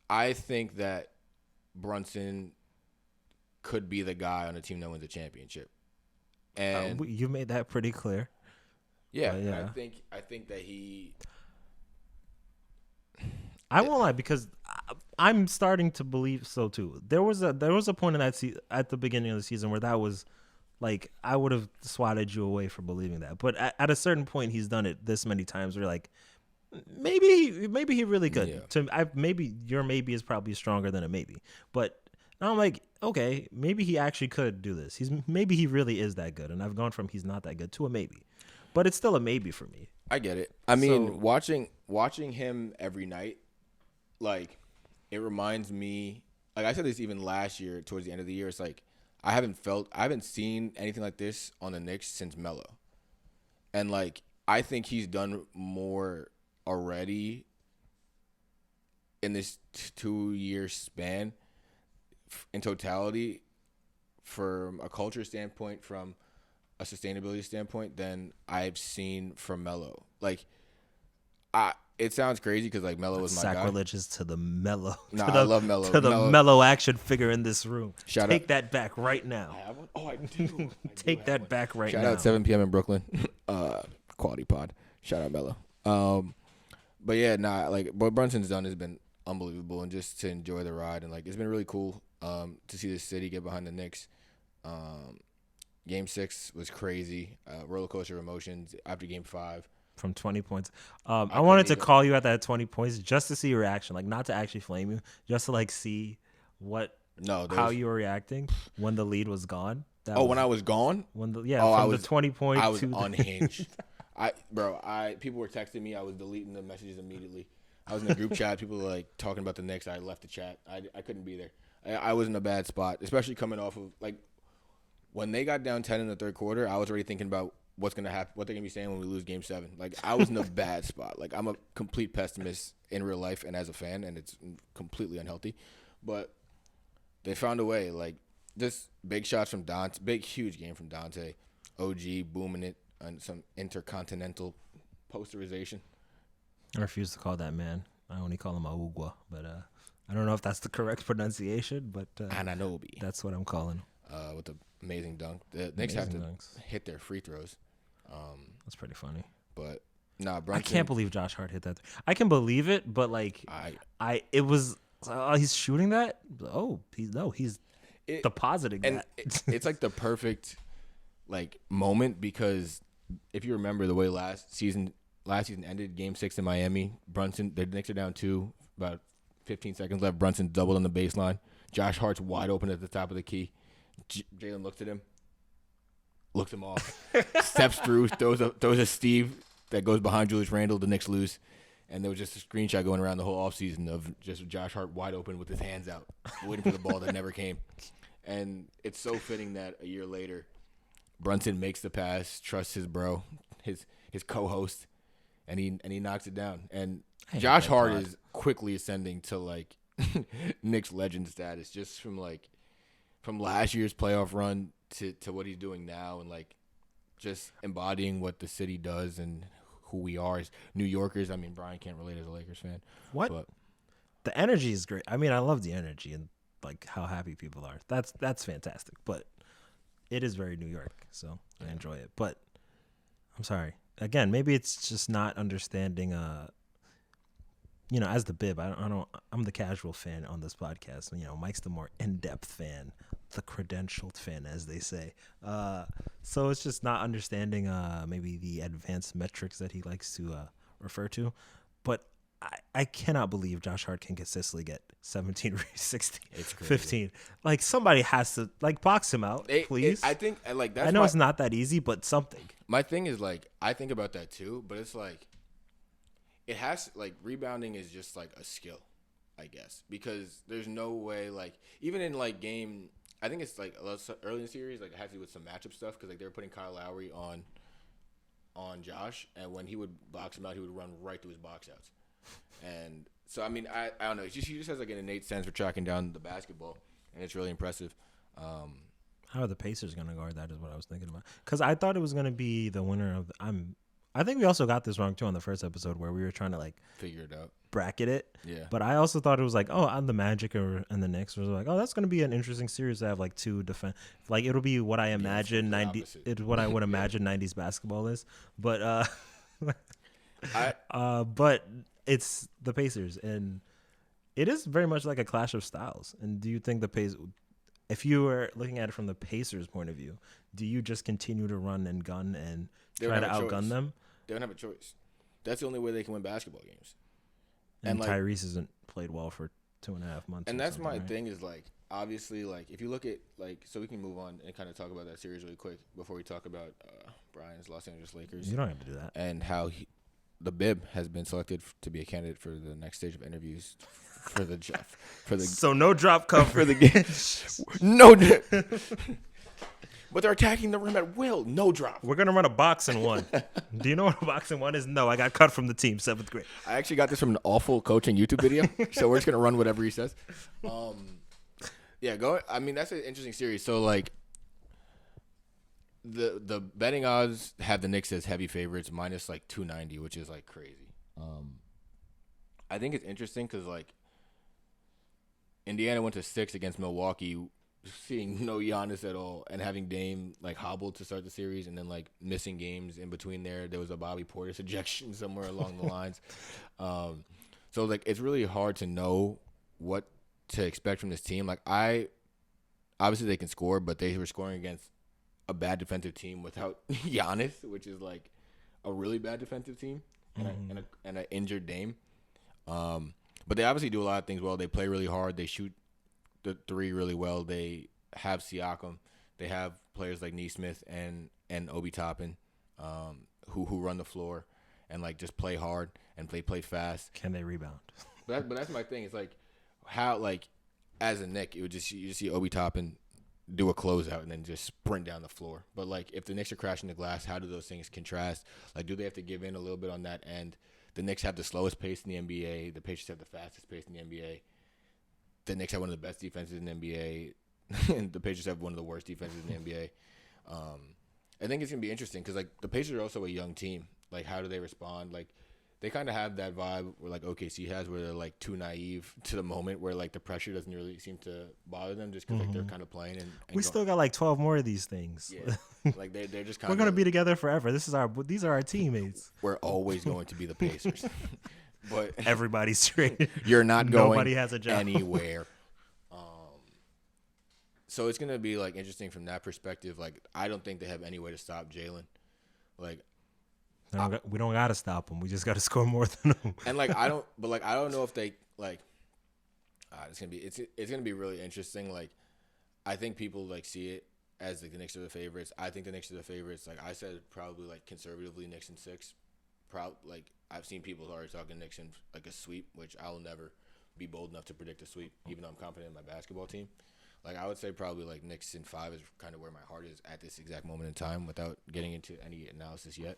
think that Brunson could be the guy on a team that wins a championship. And you made that pretty clear. Yeah. I think that he. I won't lie because I'm starting to believe so too. There was a point in that at the beginning of the season where that was like I would have swatted you away for believing that. But at a certain point, he's done it this many times. Where like maybe he really could. Yeah. Maybe your maybe is probably stronger than a maybe, but. And I'm like, okay, maybe he actually could do this. Maybe he really is that good. And I've gone from he's not that good to a maybe. But it's still a maybe for me. I get it. I mean, watching him every night, like, it reminds me, like I said this even last year towards the end of the year, it's like I haven't seen anything like this on the Knicks since Melo. And, like, I think he's done more already in this 2-year span in totality from a culture standpoint, from a sustainability standpoint than I've seen from Melo. Like, it sounds crazy because like Melo was my guy. Sacrilegious to the Melo. I love Melo. To the Melo action figure in this room. Take that back right now. I have one? Oh, I do. Take that back right now. Shout out 7 p.m. in Brooklyn. Quality pod. Shout out Melo. But yeah, what Brunson's done has been unbelievable, and just to enjoy the ride, and like it's been really cool to see the city get behind the Knicks. Game 6 was crazy, roller coaster of emotions after Game 5. From 20 points. I wanted to call you at that 20 points just to see your reaction, like not to actually flame you, just to like see how you were reacting when the lead was gone. When I was gone? From the 20 points. I was unhinged. People were texting me. I was deleting the messages immediately. I was in a group chat. People were like talking about the Knicks. I left the chat. I couldn't be there. I was in a bad spot, especially coming off of like when they got down 10 in the third quarter. I was already thinking about what's gonna happen, what they're gonna be saying when we lose Game 7. Like I was in a bad spot. Like I'm a complete pessimist in real life and as a fan, and it's completely unhealthy. But they found a way. Like just big shots from Dante, big huge game from Dante, OG booming it on some intercontinental posterization. I refuse to call that man. I only call him Augua, but I don't know if that's the correct pronunciation, but Ananobi. That's what I'm calling him. With the amazing dunk. The Knicks have to hit their free throws. That's pretty funny. But Brunson, I can't believe Josh Hart hit that. I can believe it, but like it was he's shooting that. Oh, he's depositing and that. It's like the perfect like moment because if you remember the way last season last season ended, Game 6 in Miami. Brunson, the Knicks are down 2, about 15 seconds left. Brunson doubled on the baseline. Josh Hart's wide open at the top of the key. Jalen looks at him, looks him off, steps through, throws a Steve that goes behind Julius Randle. The Knicks lose. And there was just a screenshot going around the whole offseason of just Josh Hart wide open with his hands out, waiting for the ball that never came. And it's so fitting that a year later, Brunson makes the pass, trusts his bro, his co-host, and he knocks it down. And Josh Hart is quickly ascending to like Knicks legend status, just from last year's playoff run to what he's doing now, and like just embodying what the city does and who we are as New Yorkers. I mean, Brian can't relate as a Lakers fan. What? But the energy is great. I mean, I love the energy and like how happy people are. That's fantastic. But it is very New York, so I enjoy it. But I'm sorry. Again, maybe it's just not understanding. As the bib, I'm the casual fan on this podcast. Mike's the more in-depth fan, the credentialed fan, as they say. So it's just not understanding maybe the advanced metrics that he likes to refer to. But I cannot believe Josh Hart can consistently get 17, 16, 15. Like, somebody has to box him out, please. I think that's. I know it's not that easy, but something. My thing is I think about that too, but it's it has rebounding is just like a skill, I guess, because there's no way even in game. I think it's early in the series it has to do with some matchup stuff because they were putting Kyle Lowry on Josh, and when he would box him out, he would run right through his box outs. And so I mean I don't know. He just has an innate sense for tracking down the basketball, and it's really impressive. How are the Pacers going to guard that is what I was thinking about. Because I thought it was going to be the winner of I think we also got this wrong, too, on the first episode where we were trying to, figure it out. Bracket it. Yeah. But I also thought it was on the Magic and the Knicks. Was that's going to be an interesting series to have, two defense. It'll be what I imagine what I would imagine 90s basketball is. But, but it's the Pacers, and it is very much like a clash of styles. And do you think the Pacers... If you were looking at it from the Pacers' point of view, do you just continue to run and gun and try to outgun them? They don't have a choice. That's the only way they can win basketball games. And Tyrese hasn't played well for 2.5 months. And that's my thing is obviously if you look at so we can move on and kind of talk about that series really quick before we talk about Brian's Los Angeles Lakers. You don't have to do that. And how the bib has been selected to be a candidate for the next stage of interviews. So no drop cover for the game. No, but they're attacking the rim at will. No drop. We're gonna run a box and one. Do you know what a box and one is? No, I got cut from the team 7th grade. I actually got this from an awful coaching YouTube video, so we're just gonna run whatever he says. Go. I mean, that's an interesting series. So the betting odds have the Knicks as heavy favorites minus 290, which is crazy. I think it's interesting because Indiana went to 6 against Milwaukee, seeing no Giannis at all, and having Dame hobbled to start the series, and then missing games in between there. There was a Bobby Portis ejection somewhere along the lines. So it's really hard to know what to expect from this team. Obviously they can score, but they were scoring against a bad defensive team without Giannis, which is a really bad defensive team, and an injured Dame. But they obviously do a lot of things well. They play really hard. They shoot the three really well. They have Siakam. They have players like Nesmith and Obi Toppin, who run the floor and just play hard and play fast. Can they rebound? But that's my thing. It's how as a Knick, you just see Obi Toppin do a closeout and then just sprint down the floor. But if the Knicks are crashing the glass, how do those things contrast? Do they have to give in a little bit on that end? The Knicks have the slowest pace in the NBA. The Pacers have the fastest pace in the NBA. The Knicks have one of the best defenses in the NBA. And the Pacers have one of the worst defenses in the NBA. I think it's going to be interesting because, the Pacers are also a young team. How do they respond? They kind of have that vibe where, OKC has where they're, too naive to the moment where, the pressure doesn't really seem to bother them just because, they're kind of playing. And we still got, 12 more of these things. Yeah. They're just kind of. We're going to be together forever. These are our teammates. We're always going to be the Pacers. But everybody's straight. You're not going Nobody has a job. anywhere. So it's going to be, interesting from that perspective. I don't think they have any way to stop Jalen. We don't gotta stop them. We just gotta score more than them. And I don't know if they it's gonna be really interesting. I think people see it as the Knicks are the favorites. I think the Knicks are the favorites. Like I said, probably conservatively Knicks in 6. I've seen people already talking Knicks in a sweep, which I'll never be bold enough to predict a sweep, even though I'm confident in my basketball team. I would say probably Knicks in 5 is kind of where my heart is at this exact moment in time, without getting into any analysis yet.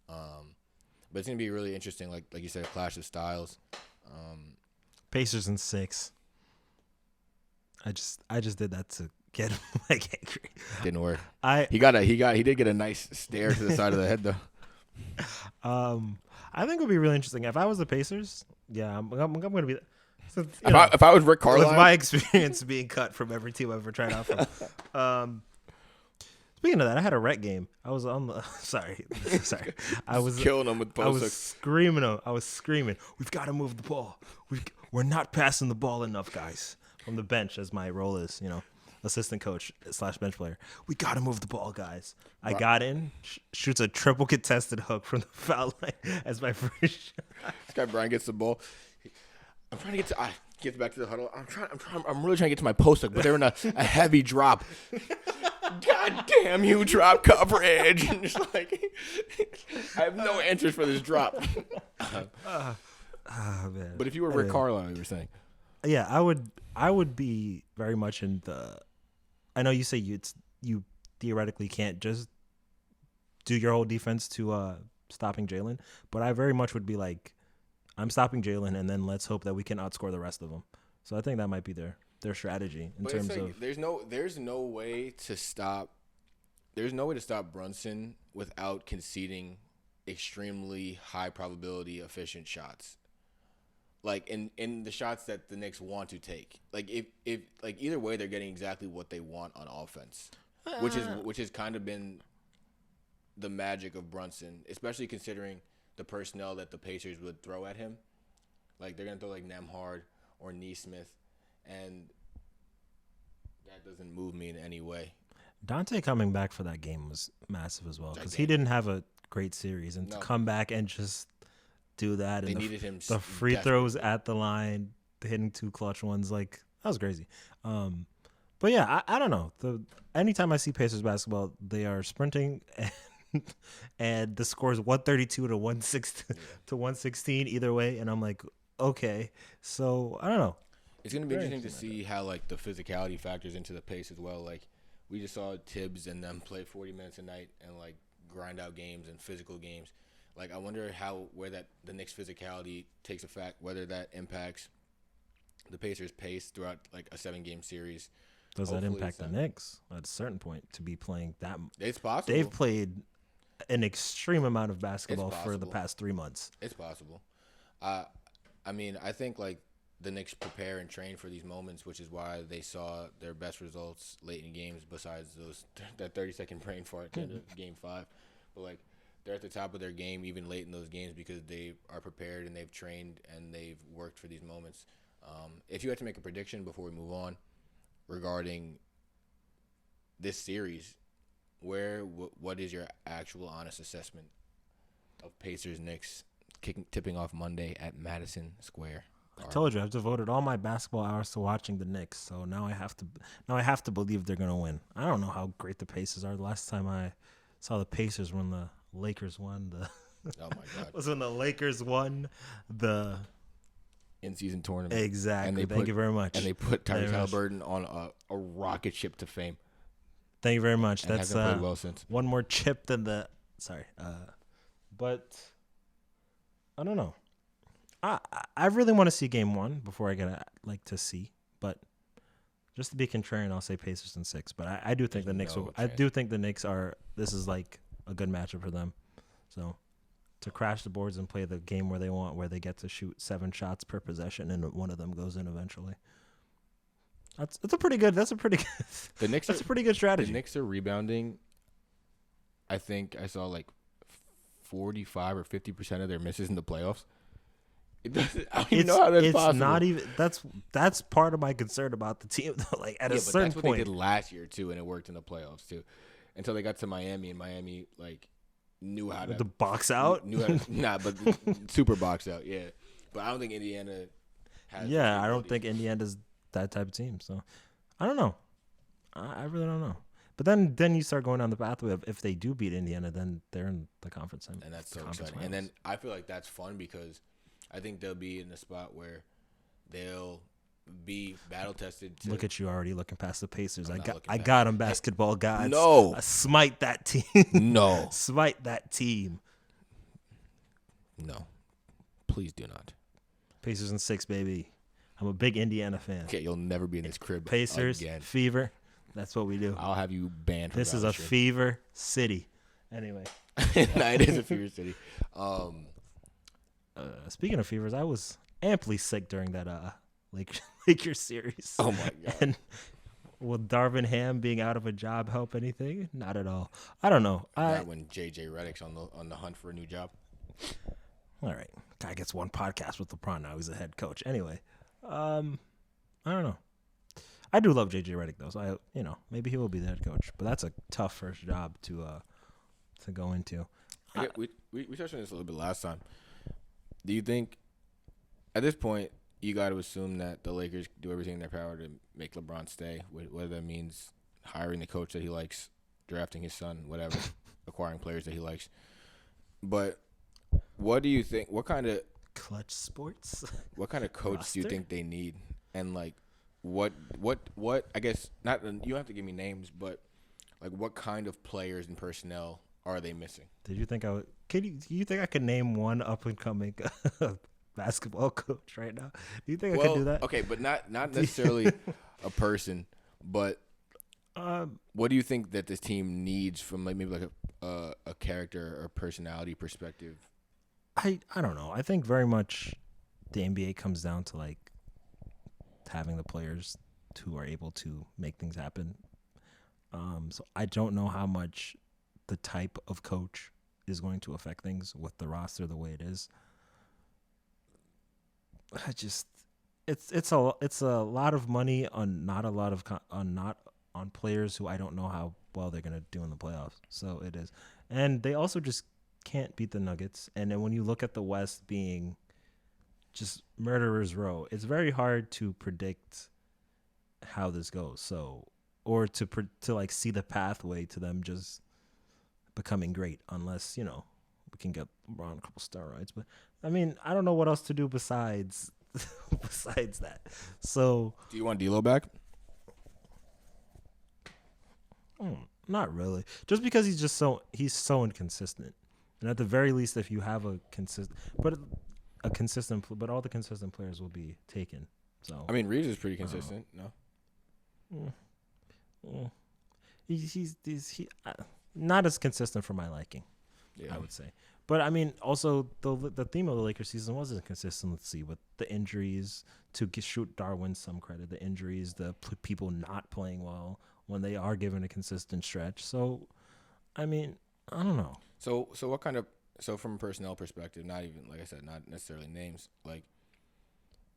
But it's gonna be really interesting. Like you said, a clash of styles. Pacers in 6. I just did that to get him angry. Didn't work. He did get a nice stare to the side of the head though. I think it would be really interesting if I was the Pacers. Yeah, I'm gonna be. So, if I was Rick Carlisle, with my experience being cut from every team I've ever tried out from. Speaking of that, I had a rec game. I was on the sorry. I was killing them with post. I was screaming. We've got to move the ball. We're not passing the ball enough, guys. From the bench, as my role is, assistant coach / bench player. We got to move the ball, guys. I got in, shoots a triple contested hook from the foul line as my first shot. This guy Brian gets the ball. I'm trying to get back to the huddle. I'm really trying to get to my post hook, but they're in a heavy drop. God damn you, drop coverage. And just I have no answers for this drop. Man. But if you were Rick Carlisle, you were saying. Yeah, I would be very much in the. I know you say you theoretically can't just do your whole defense to stopping Jalen, but I very much would be I'm stopping Jalen, and then let's hope that we can outscore the rest of them. So I think that might be their strategy in terms of. There's no way to stop. There's no way to stop Brunson without conceding extremely high probability efficient shots. In the shots that the Knicks want to take. If either way, they're getting exactly what they want on offense, which has kind of been the magic of Brunson, especially considering the personnel that the Pacers would throw at him. They're gonna throw Nemhard or Neesmith, and that doesn't move me in any way. Dante coming back for that game was massive as well, because he didn't have a great series, and to come back and just do that, they and needed him. The free throws at the line, the hitting 2 clutch ones, that was crazy. But yeah, I don't know. Anytime I see Pacers basketball, they are sprinting, and the score is 132 to 116 either way, and I'm okay. So I don't know. It's gonna be interesting to see how the physicality factors into the pace as well. We just saw Tibbs and them play 40 minutes a night and grind out games and physical games. I wonder where the Knicks' physicality takes effect, whether that impacts the Pacers' pace throughout a 7-game series. Does that impact the Knicks at a certain point to be playing that? It's possible. They've played an extreme amount of basketball for the past 3 months. It's possible. I think the Knicks prepare and train for these moments, which is why they saw their best results late in games, besides that 30-second brain fart at the end of Game 5. But they're at the top of their game even late in those games because they are prepared and they've trained and they've worked for these moments. If you had to make a prediction before we move on regarding this series, what is your actual honest assessment of Pacers Knicks tipping off Monday at Madison Square Garden? I told you I've devoted all my basketball hours to watching the Knicks, so now I have to believe they're gonna win. I don't know how great the Pacers are. The last time I saw the Pacers when the Lakers won oh my God! Was when the Lakers won the in-season tournament. Exactly. Thank you very much. And they put Tyrese Halliburton on a rocket ship to fame. Thank you very much. And that's played well since. One more chip than the. Sorry, but I don't know. I really want to see Game 1 before I get to see, but just to be contrarian, I'll say Pacers in 6. But I do think the Knicks. I do think the Knicks are. This is a good matchup for them. So to crash the boards and play the game where they want, where they get to shoot 7 shots per possession and one of them goes in eventually. That's a pretty good. That's a pretty good strategy. The Knicks are rebounding. I think I saw 45 or 50% of their misses in the playoffs. I don't even know how that's possible. It's not even. That's part of my concern about the team. At a certain that's what point, they did last year too, and it worked in the playoffs too, until they got to Miami, and Miami knew how to the box out. Knew how to, but super box out. Yeah, but I don't think Indiana has. Yeah, I don't think Indiana's that type of team. So I don't know. I really don't know. But then you start going down the pathway of if they do beat Indiana, then they're in the conference. And that's so exciting. Finals. And then I feel like that's fun because I think they'll be in a spot where they'll be battle tested. Look at you already looking past the Pacers. I got them, basketball gods. No, smite that team. No, smite that team. No, please do not. Pacers in 6, baby. I'm a big Indiana fan. Okay, you'll never be in this crib. Pacers again. Fever. That's what we do. I'll have you banned from this is a fever city. Anyway. Nah, it is a fever city. Speaking of fevers, I was amply sick during that Lakers series. Oh, my God. And will Darvin Ham being out of a job help anything? Not at all. I don't know. Not when J.J. Redick's on the hunt for a new job. All right. Guy gets one podcast with LeBron now. He's a head coach. Anyway, I don't know. I do love J.J. Redick, though, so maybe he will be the head coach. But that's a tough first job to go into. We touched on this a little bit last time. Do you think, at this point, you got to assume that the Lakers do everything in their power to make LeBron stay, whether that means hiring the coach that he likes, drafting his son, whatever, acquiring players that he likes. But what do you think? What kind of Clutch Sports? What kind of coach do you think they need? And what I guess not. You don't have to give me names, but what kind of players and personnel are they missing? Did you think I would? Do you think I could name one up and coming basketball coach right now? Do you think I could do that? Okay, but not necessarily a person, but what do you think that this team needs from maybe a character or personality perspective? I don't know. I think very much the NBA comes down to having the players who are able to make things happen. So I don't know how much the type of coach is going to affect things with the roster the way it is. It's a lot of money on not a lot of on players who I don't know how well they're gonna do in the playoffs. So it is, and they also just can't beat the Nuggets. And then when you look at the West being just murderer's row, it's very hard to predict how this goes. So, or to see the pathway to them just becoming great, unless we can get LeBron a couple steroids. But I mean, I don't know what else to do besides that. So, do you want D'Lo back? Not really. Just because he's so inconsistent. And at the very least, if you have but all the consistent players will be taken. So I mean, Reeves is pretty consistent. No, he's not as consistent for my liking. Yeah. I would say. But I mean, also the theme of the Lakers season was inconsistency with the injuries. To shoot Darwin some credit, the injuries, the people not playing well when they are given a consistent stretch. So, I mean, I don't know. So what kind of from a personnel perspective, not even like I said, not necessarily names.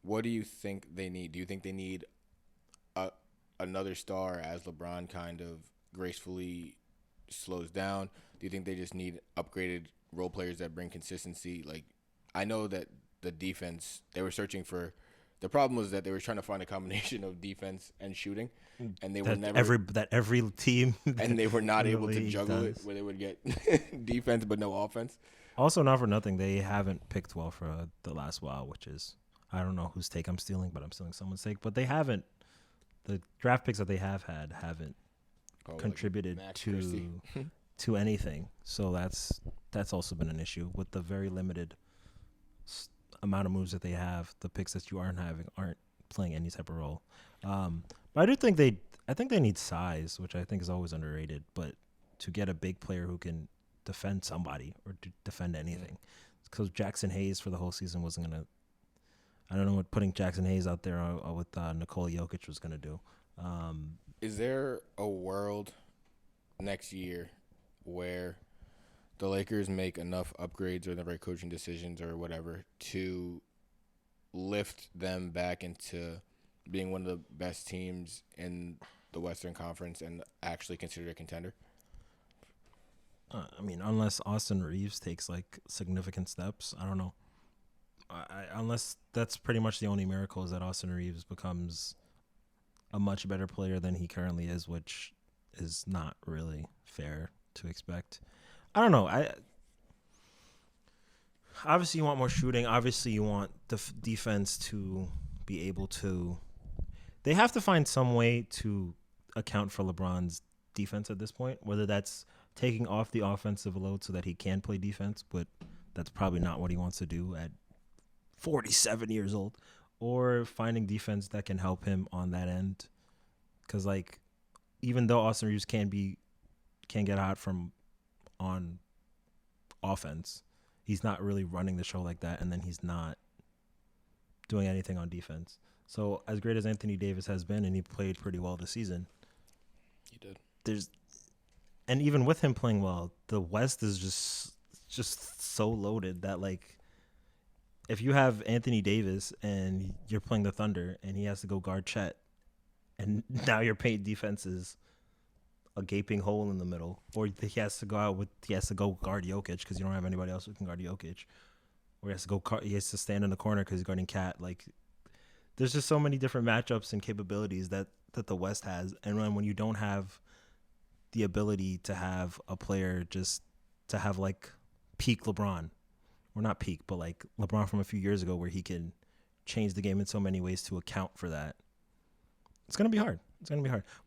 What do you think they need? Do you think they need another star as LeBron kind of gracefully slows down? Do you think they just need upgraded role players that bring consistency? I know that the defense, they were searching for. The problem was that they were trying to find a combination of defense and shooting, and they were never every team, and they were not able to juggle it where they would get defense but no offense. Also, not for nothing, they haven't picked well for the last while, which is I don't know whose take I'm stealing, but I'm stealing someone's take. But they haven't. The draft picks that they haven't contributed to anything. So that's also been an issue with the very limited amount of moves that they have. The picks that you aren't playing any type of role. But I do think I think they need size, which I think is always underrated. But to get a big player who can defend somebody or defend anything, because Jackson Hayes for the whole season wasn't gonna. I don't know what putting Jackson Hayes out there with Nikola Jokic was gonna do. Is there a world next year where the Lakers make enough upgrades or the right coaching decisions or whatever to lift them back into being one of the best teams in the Western Conference and actually considered a contender? I mean, unless Austin Reeves takes like significant steps, I don't know. Unless that's pretty much the only miracle is that Austin Reeves becomes a much better player than he currently is, which is not really fair to expect. I don't know. Obviously you want more shooting. Obviously you want the defense to be able to. They have to find some way to account for LeBron's defense at this point, whether that's taking off the offensive load so that he can play defense, but that's probably not what he wants to do at 47 years old, or finding defense that can help him on that end. Because, like, even though Austin Reeves can get hot from on offense, he's not really running the show like that, and then he's not doing anything on defense. So as great as Anthony Davis has been, and he played pretty well this season, he did. And even with him playing well, the West is just so loaded that, like, if you have Anthony Davis and you're playing the Thunder and he has to go guard Chet, and now your paint defense is a gaping hole in the middle, or he has to go guard Jokic because you don't have anybody else who can guard Jokic, or he has to stand in the corner because he's guarding Cat. Like, there's just so many different matchups and capabilities that the West has, and when you don't have the ability to have a player just to have like peak LeBron, or not peak, but like LeBron from a few years ago, where he can change the game in so many ways to account for that, it's gonna be hard.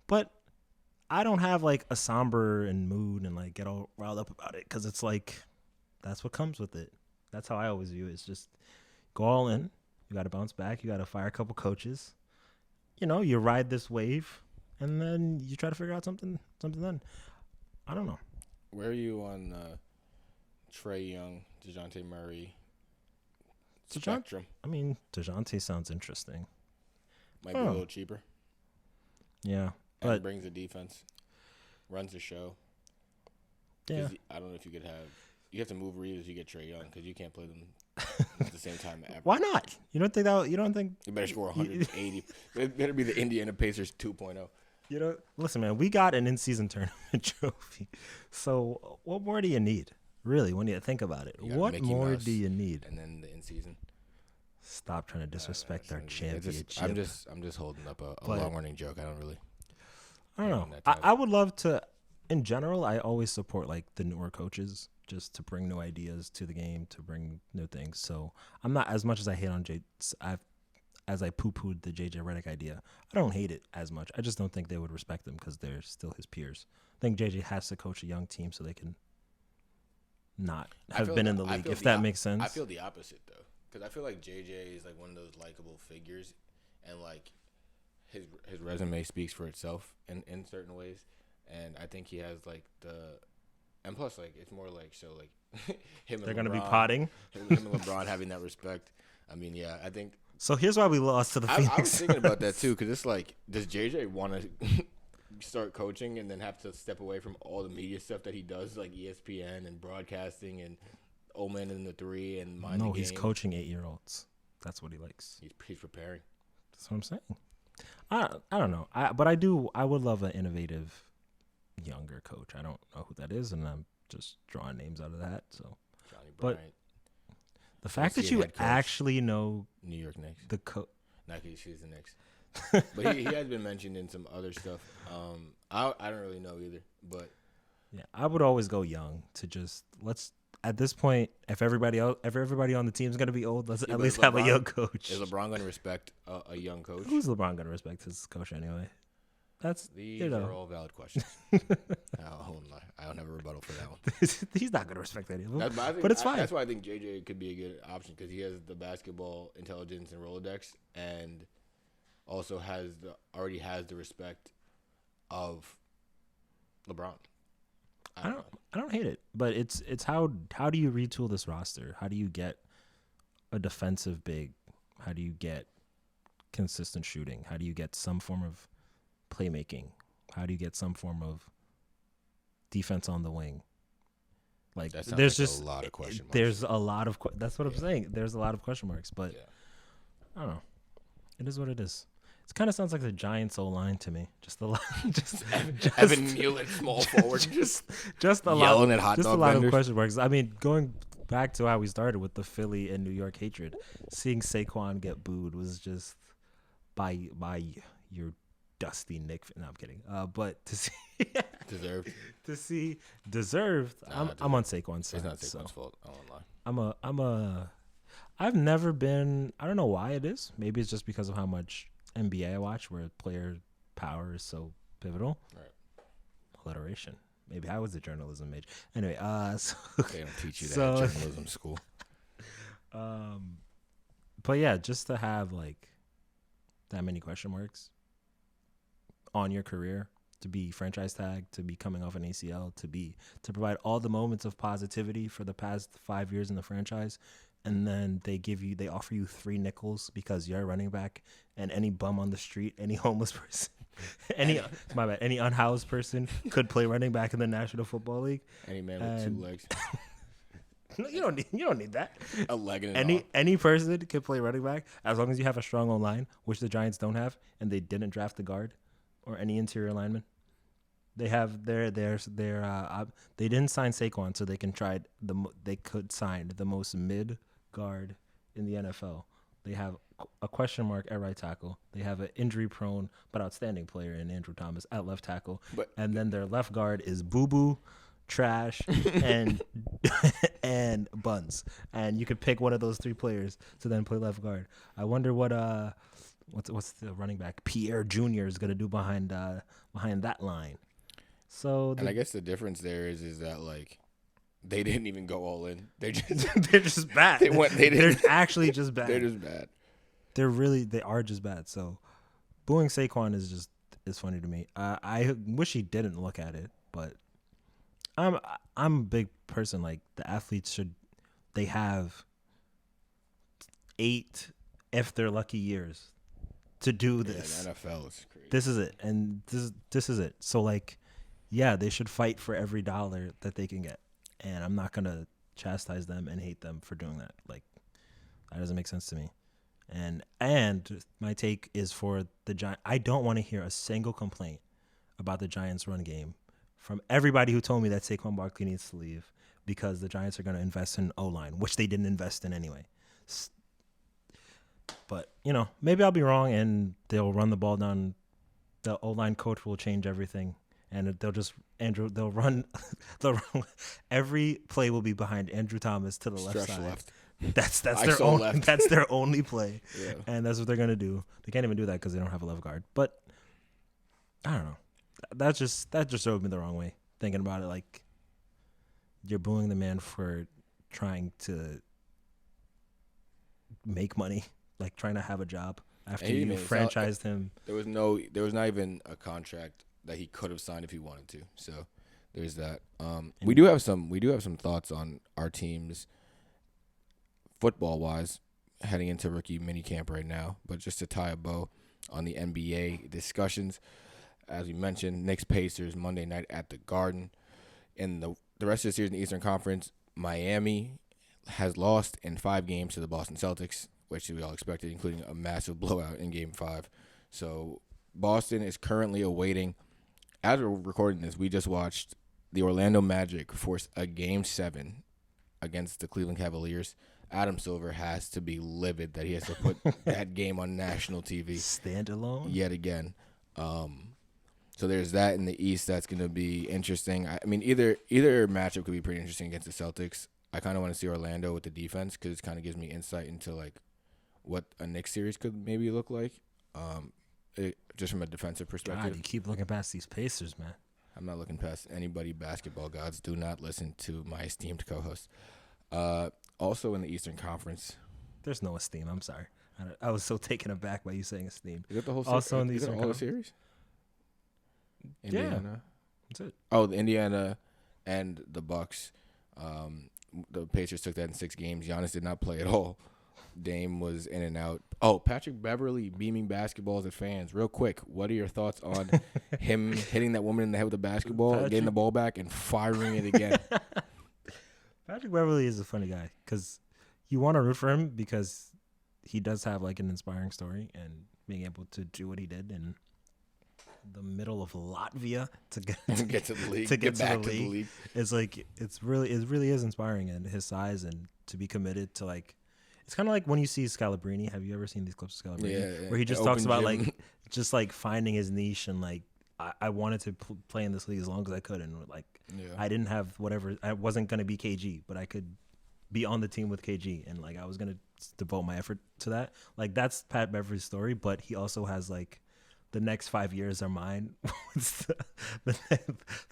But I don't have like a somber and mood and like get all riled up about it, because it's like that's what comes with it. That's how I always view it. It's just go all in. You got to bounce back. You got to fire a couple coaches. You ride this wave, and then you try to figure out something then. I don't know. Where are you on Trae Young, DeJounte Murray spectrum? I mean, DeJounte sounds interesting. Might be a little cheaper. Yeah. And But brings the defense, runs the show. Yeah. I don't know if you could have. You have to move Reeves. You get Trae Young, because you can't play them at the same time ever. Why not? You don't think You better score 180. It better be the Indiana Pacers 2.0. Listen, man, we got an in-season tournament trophy. So what more do you need? Really, when you think about it, what Mickey more Mouse, do you need? And then the in-season. Stop trying to disrespect our championship. I'm just holding up a long-running joke. I don't know. I would love to. In general, I always support like the newer coaches, just to bring new ideas to the game, to bring new things. So I'm not, as much as I hate on as I poo-pooed the JJ Redick idea, I don't hate it as much. I just don't think they would respect him because they're still his peers. I think JJ has to coach a young team so they can not have been in the league, if that makes sense. I feel the opposite, though, because I feel like JJ is like one of those likable figures, and like his resume speaks for itself in certain ways, and I think he has like and plus like it's more like so like him and they're LeBron, gonna be potting. Him and LeBron having that respect. I mean, yeah, I think. So here's why we lost to the Phoenix. I was thinking about that too, because it's like, does JJ want to start coaching and then have to step away from all the media stuff that he does, like ESPN and broadcasting and old man in the three and mind the game? No, he's coaching 8-year-olds. That's what he likes. He's preparing. That's what I'm saying. I don't know. I would love an innovative younger coach. I don't know who that is, and I'm just drawing names out of that. So, Johnny Bryant. But the fact that you actually know New York Knicks, the coach, not because he's the Knicks, but he has been mentioned in some other stuff. I don't really know either, but yeah, I would always go young to just at this point, if everybody on the team is going to be old, let's at least have a young coach. Is LeBron going to respect a young coach? Who's LeBron going to respect his coach anyway? These are all valid questions. I don't have a rebuttal for that one. He's not going to respect any of them, but it's fine. That's why I think JJ could be a good option, because he has the basketball intelligence and Rolodex, and also already has the respect of LeBron. I don't hate it, but it's how do you retool this roster? How do you get a defensive big? How do you get consistent shooting? How do you get some form of playmaking? How do you get some form of defense on the wing? Like, there's just a lot of question marks. There's a lot of that's what I'm saying. There's a lot of question marks, but I don't know. It is what it is. It kind of sounds like the Giants O-line to me. Just a lot, just Evan Mueller, small forward, just a yelling lot, at hot just a dog lot vendors. of question marks. I mean, going back to how we started with the Philly and New York hatred, seeing Saquon get booed was just by your dusty Nick. No, I'm kidding. But to see deserved. I'm on Saquon's side. It's not Saquon's fault. I won't lie. I've never been. I don't know why it is. Maybe it's just because of how much NBA I watch, where player power is so pivotal. Right. Alliteration. Maybe I was a journalism major. Anyway, so, They don't teach you that at journalism school. But yeah, just to have like that many question marks on your career, to be franchise tagged, to be coming off an ACL, to provide all the moments of positivity for the past 5 years in the franchise, and then they offer you 3 nickels because you're a running back, and any bum on the street, any homeless person, any unhoused person could play running back in the National Football League. Any man with 2 legs. No, you don't need that. A leg and any person can play running back as long as you have a strong O-line, which the Giants don't have, and they didn't draft the guard or any interior lineman. They have they didn't sign Saquon, so they could sign the most mid guard in the NFL. They have a question mark at right tackle. They have an injury prone but outstanding player in Andrew Thomas at left tackle, and then their left guard is Boo Boo, trash, and and Buns, and you could pick one of those 3 players to then play left guard. I wonder what's the running back Pierre Jr. is gonna do behind that line. So and I guess the difference there is that like they didn't even go all in. They're just bad. They're actually just bad. They're just bad. They are just bad. So booing Saquon is funny to me. I wish he didn't look at it, but I'm a big person. Like, the athletes they have 8, if they're lucky, years to do this. Yeah, the NFL is crazy. This is it, and this is it. So like, yeah, they should fight for every dollar that they can get, and I'm not gonna chastise them and hate them for doing that. Like, that doesn't make sense to me. And my take is for the Giants. I don't want to hear a single complaint about the Giants' run game from everybody who told me that Saquon Barkley needs to leave because the Giants are going to invest in O-line, which they didn't invest in anyway. But, maybe I'll be wrong and they'll run the ball down. The O-line coach will change everything, and they'll run every play will be behind Andrew Thomas to the left side. Left. That's their only play. Yeah. And that's what they're going to do. They can't even do that because they don't have a left guard. But I don't know. That just drove me the wrong way, thinking about it. Like, you're booing the man for trying to make money, like trying to have a job after you franchised him. There was not even a contract that he could have signed if he wanted to. So there's that. We do have some thoughts on our teams football wise heading into rookie mini camp right now. But just to tie a bow on the NBA discussions, as we mentioned, Knicks Pacers Monday night at the Garden. In the rest of the series in the Eastern Conference, Miami has lost in 5 games to the Boston Celtics, which we all expected, including a massive blowout in Game 5. So Boston is currently awaiting. As we're recording this, we just watched the Orlando Magic force a Game 7 against the Cleveland Cavaliers. Adam Silver has to be livid that he has to put that game on national TV. Standalone? Yet again. So there's that in the East that's going to be interesting. I mean, either matchup could be pretty interesting against the Celtics. I kind of want to see Orlando with the defense because it kind of gives me insight into like what a Knicks series could maybe look like, just from a defensive perspective. God, you keep looking past these Pacers, man. I'm not looking past anybody. Basketball gods, do not listen to my esteemed co-host. Also in the Eastern Conference, there's no esteem. I'm sorry. I was so taken aback by you saying esteem. Is it the whole also series? In the Eastern Conference? The series? Indiana. Yeah, that's it. Oh, the Indiana and the Bucks. The Pacers took that in 6 games. Giannis did not play at all. Dame was in and out. Oh, Patrick Beverley beaming basketballs at fans. Real quick, what are your thoughts on him hitting that woman in the head with a basketball, getting the ball back, and firing it again? Patrick Beverley is a funny guy because you want to root for him because he does have like an inspiring story, and being able to do what he did in the middle of Latvia to get Get to the league. to get back to the league. It's like it really is inspiring, and his size and to be committed to like. It's kind of like when you see Scalabrini. Have you ever seen these clips of Scalabrini? Yeah. Where he just talks about like just like finding his niche and like I wanted to play in this league as long as I could, and like I didn't have whatever. I wasn't gonna be KG, but I could be on the team with KG, and like I was gonna devote my effort to that. Like that's Pat Beverly's story, but he also has like the next 5 years are mine. The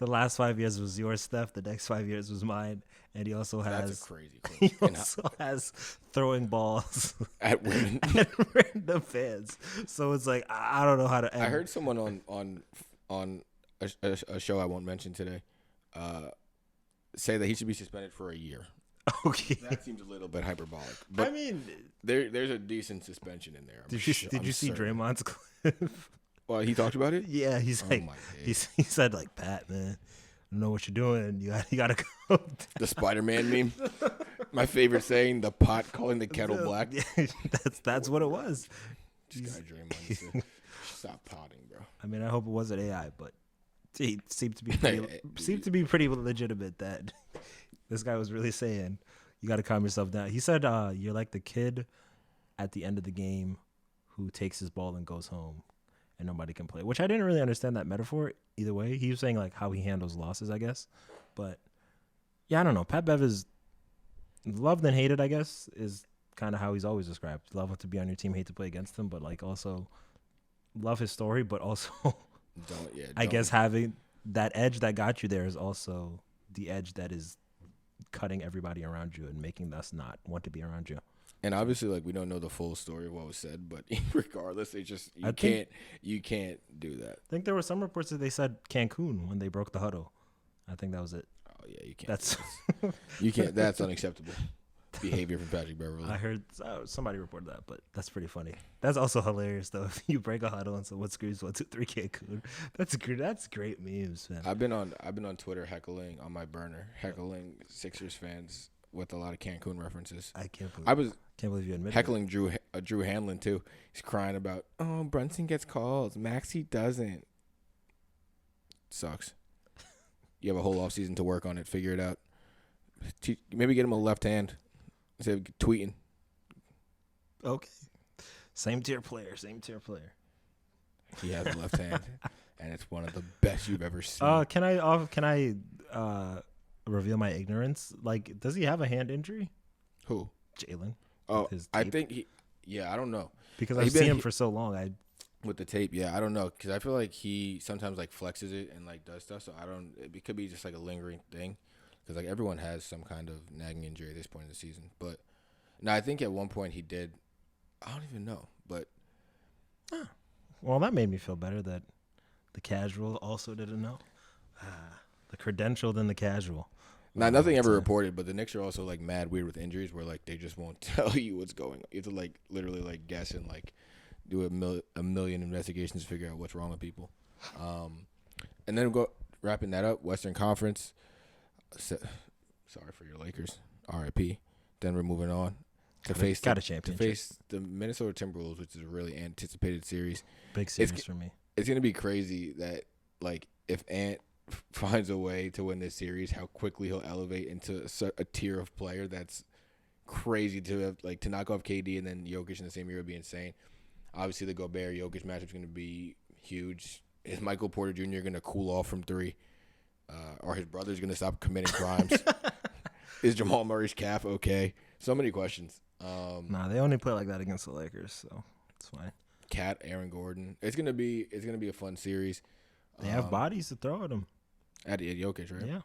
last 5 years was yours, Steph. The next 5 years was mine. And he also has That's a crazy he quote. also has throwing balls At women. at random fans. So it's like I don't know how to end. I heard someone on a show I won't mention today say that he should be suspended for a year. Okay. That seems a little bit hyperbolic. But I mean, there's a decent suspension in there. did you see certain. Draymond's clip? Well, he talked about it? Yeah, he's Oh like my days. he said like, Pat, man, I know what you're doing. You gotta go. The Spider-Man meme. My favorite saying, the pot calling the kettle black. Yeah, that's what it was. This guy Draymond needs to stop potting, bro. I mean, I hope it wasn't AI, but it seemed to be pretty legitimate that this guy was really saying you got to calm yourself down. He said you're like the kid at the end of the game who takes his ball and goes home and nobody can play, which I didn't really understand that metaphor either way. He was saying like how he handles losses, I guess. But yeah, I don't know. Pat Bev is loved and hated, I guess, is kind of how he's always described. Love to be on your team, hate to play against them, but like also love his story, but also I guess having that edge that got you there is also the edge that is cutting everybody around you and making us not want to be around you. And obviously, like, we don't know the full story of what was said, but regardless, it's just you can't do that. I think there were some reports that they said Cancun when they broke the huddle. I think that was it. Oh yeah, you can't. That's you can't. That's unacceptable behavior from Patrick Beverly. I heard somebody reported that, but that's pretty funny. That's also hilarious though. If you break a huddle and someone screams 1, 2, 3 Cancun, that's great memes, man. I've been on Twitter heckling on my burner, heckling Sixers fans with a lot of Cancun references. I can't believe you admitted heckling Drew Hanlon too. He's crying about, oh, Brunson gets calls, Maxey doesn't. Sucks. You have a whole offseason to work on it. Figure it out. Maybe get him a left hand instead of tweeting. Okay. Same tier player. He has a left hand, and it's one of the best you've ever seen. Can I reveal my ignorance? Like, does he have a hand injury? Who? Jalen. Oh, I think I don't know. Because I've seen him for so long. With the tape, yeah, I don't know. Because I feel like he sometimes, like, flexes it and, like, does stuff. So it could be just, like, a lingering thing. Because, like, everyone has some kind of nagging injury at this point in the season. But, no, I think at one point he did. I don't even know. But. Well, that made me feel better that the casual also didn't know. The credentialed and the casual. Nah, nothing ever reported, but the Knicks are also, like, mad weird with injuries where, like, they just won't tell you what's going on. You have to, like, literally, like, guess and, like, do a million investigations to figure out what's wrong with people. And then wrapping that up, Western Conference. Sorry for your Lakers. R.I.P. Denver moving on to face the Minnesota Timberwolves, which is a really anticipated series. Big series for me. It's going to be crazy that, like, if Ant finds a way to win this series, how quickly he'll elevate into a tier of player that's crazy to have, like, to knock off KD and then Jokic in the same year would be insane. Obviously, the Gobert-Jokic matchup is going to be huge. Is Michael Porter Jr. going to cool off from 3? Are his brothers going to stop committing crimes? Is Jamal Murray's calf okay? So many questions. Nah, they only play like that against the Lakers, so it's fine. Cat, Aaron Gordon. It's gonna be a fun series. They have bodies to throw at him. At Jokic, right? Yeah.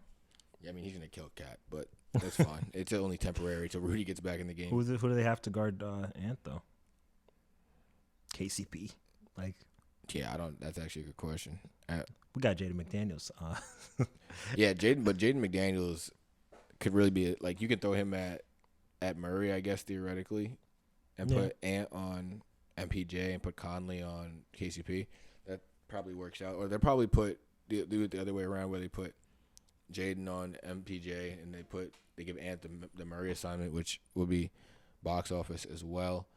I mean, he's going to kill Cat, but that's fine. It's only temporary until Rudy gets back in the game. Who do they have to guard Ant, though? KCP. Like, yeah, that's actually a good question. We got Jaden McDaniels. Yeah, Jaden McDaniels could really be like, you can throw him at Murray, I guess, theoretically, and put Ant on MPJ and put Conley on KCP. That probably works out. Or they'll probably do it the other way around, where they put Jaden on MPJ and they give Ant the Murray assignment, which will be box office as well.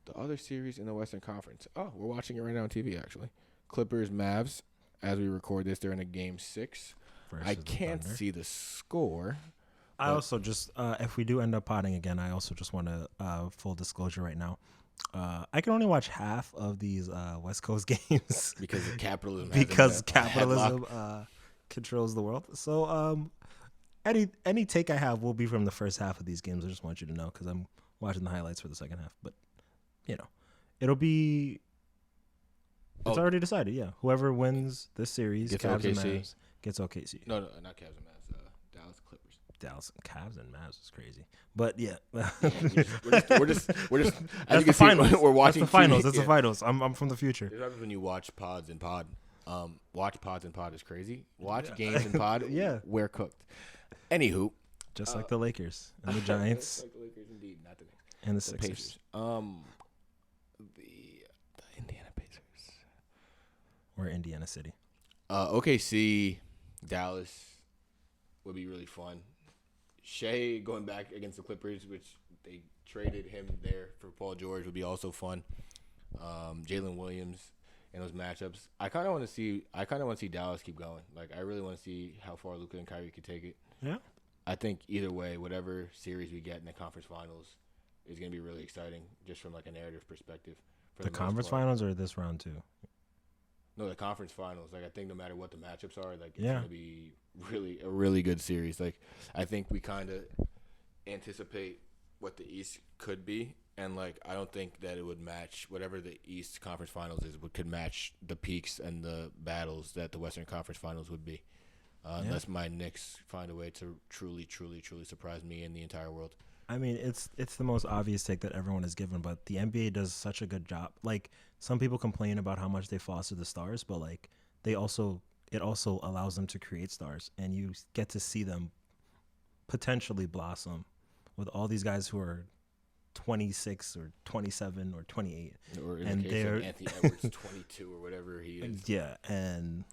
the other series in the Western Conference. Oh, we're watching it right now on TV, actually. Clippers, Mavs. As we record this, they're in a game 6. I can't see the score. I also just, if we do end up potting again, I also just want to, full disclosure right now, I can only watch half of these West Coast games because of capitalism. Because capitalism controls the world. So any take I have will be from the first half of these games. I just want you to know because I'm watching the highlights for the second half. But it'll be. It's already decided. Yeah, whoever wins this series, gets Cavs OKC. and Mavs, gets OKC. No, not Cavs and Mavs. Dallas Clippers. Dallas Cavs and Mavs is crazy, but yeah, we're just. That's the finals. We're watching That's the finals. That's the finals. I'm from the future. This happens when you watch pods and pod. Watch pods and pod is crazy. Watch games and pod. Yeah, we're cooked. Anywho, just like the Lakers and the Giants, like the Lakers indeed, not the and the Sixers. The Indiana Pacers. Or Indiana City. OKC, Dallas would be really fun. Shea going back against the Clippers, which they traded him there for Paul George, would be also fun. Jalen Williams in those matchups. I kind of want to see Dallas keep going. Like I really want to see how far Luka and Kyrie could take it. Yeah. I think either way, whatever series we get in the conference finals is going to be really exciting, just from like a narrative perspective. For the conference finals or this round too? No, the conference finals. Like I think no matter what the matchups are, like it's going to be a really good series. Like I think we kind of anticipate what the East could be, and like I don't think that it would match whatever the East Conference Finals is. Could match the peaks and the battles that the Western Conference Finals would be, unless my Knicks find a way to truly surprise me and the entire world. I mean, it's the most obvious take that everyone is given, but the NBA does such a good job. Like some people complain about how much they foster the stars, but like it also allows them to create stars, and you get to see them potentially blossom with all these guys who are 26 or 27 or 28, or in the case of Anthony Edwards, 22 or whatever he is. Yeah, and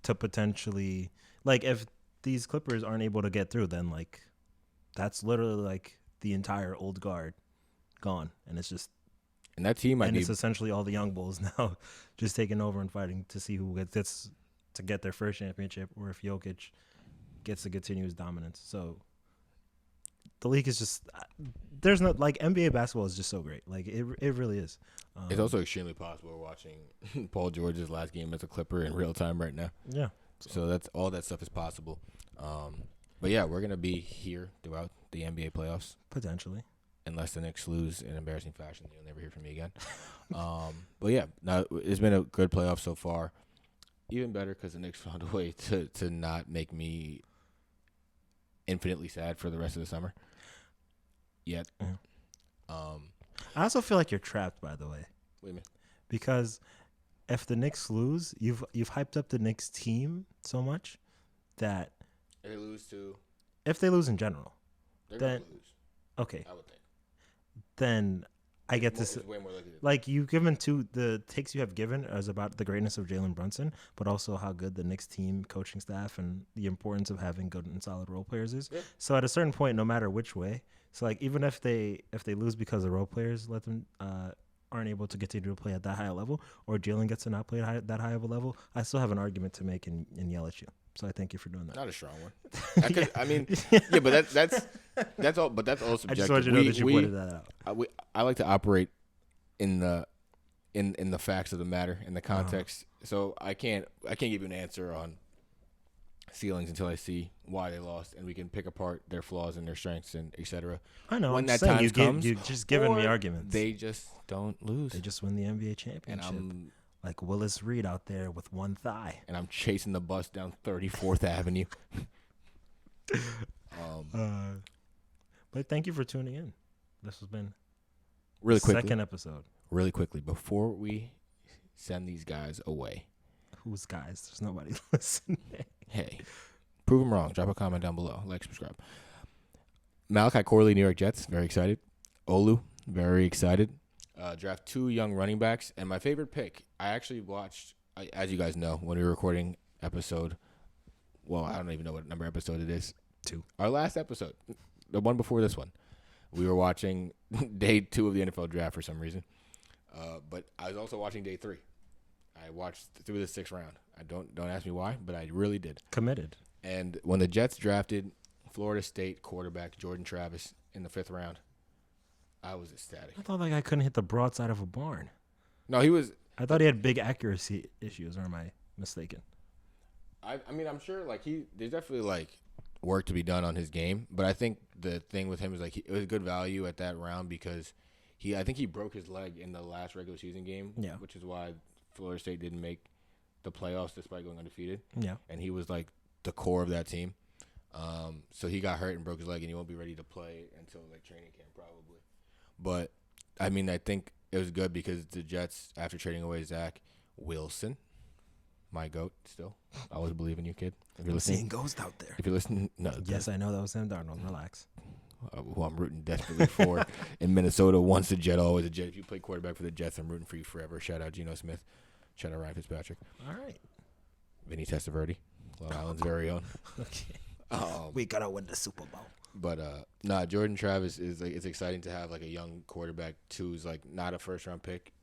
to potentially like if these Clippers aren't able to get through, then like. That's literally like the entire old guard gone, and it's just and that team. It's essentially all the young bulls now, just taking over and fighting to see who gets to get their first championship, or if Jokic gets to continue his dominance. So the league is just there's no like NBA basketball is just so great, like it really is. It's also extremely possible we're watching Paul George's last game as a Clipper in real time right now. Yeah, so that's all that stuff is possible. But yeah, we're gonna be here throughout the NBA playoffs potentially, unless the Knicks lose in embarrassing fashion. You'll never hear from me again. But yeah, now it's been a good playoff so far. Even better because the Knicks found a way to not make me infinitely sad for the rest of the summer. Yet, I also feel like you're trapped. By the way, what do you mean? Because if the Knicks lose, you've hyped up the Knicks team so much that. If they lose in general, they're then gonna lose. Okay. I would think. Then I get this. Way more likely like you've given the takes you have given is about the greatness of Jalen Brunson, but also how good the Knicks team, coaching staff, and the importance of having good and solid role players is. Yeah. So at a certain point, no matter which way, so like even if they lose because the role players let them aren't able to continue to play at that high a level, or Jalen gets to not play at that high of a level, I still have an argument to make and yell at you. So I thank you for doing that. Not a strong one. I mean, yeah, but that's all. But that's all subjective. I just wanted you to know that you pointed that out. I like to operate in the facts of the matter, in the context. So I can't give you an answer on ceilings until I see why they lost, and we can pick apart their flaws and their strengths and etc. I know. When that time comes, you just given me arguments. They just don't lose. They just win the NBA championship. And like Willis Reed out there with one thigh. And I'm chasing the bus down 34th Avenue. But thank you for tuning in. This has been really quickly, second episode. Really quickly, before we send these guys away. Who's guys? There's nobody listening. Hey, prove them wrong. Drop a comment down below. Like, subscribe. Malachi Corley, New York Jets. Very excited. Olu, very excited. Draft 2 young running backs. And my favorite pick, I actually watched, as you guys know, when we were recording episode, well, I don't even know what number episode it is. 2. Our last episode, the one before this one, We were watching day 2 of the NFL draft for some reason. But I was also watching day 3. I watched through the 6th round. Don't ask me why, but I really did. Committed. And when the Jets drafted Florida State quarterback Jordan Travis in the 5th round, I was ecstatic. I thought that guy couldn't hit the broadside of a barn. No, he was. I thought he had big accuracy issues, or am I mistaken? I mean, I'm sure there's definitely work to be done on his game, but I think the thing with him is it was good value at that round because I think he broke his leg in the last regular season game, which is why Florida State didn't make the playoffs despite going undefeated. Yeah, and he was the core of that team. So he got hurt and broke his leg, and he won't be ready to play until training camp probably. But I mean, I think it was good because the Jets, after trading away Zach Wilson, my GOAT still. I always believe in you, kid. If you're listening, seeing ghost out there. If you're listening, no. Yes, I know that was Sam Darnold. Relax. Who I'm rooting desperately for in Minnesota. Once a Jet, always a Jet. If you play quarterback for the Jets, I'm rooting for you forever. Shout out Geno Smith. Shout out Ryan Fitzpatrick. All right. Vinny Testaverde, Long Island's very own. Okay. We gotta win the Super Bowl. But Jordan Travis is it's exciting to have a young quarterback who's not a first-round pick,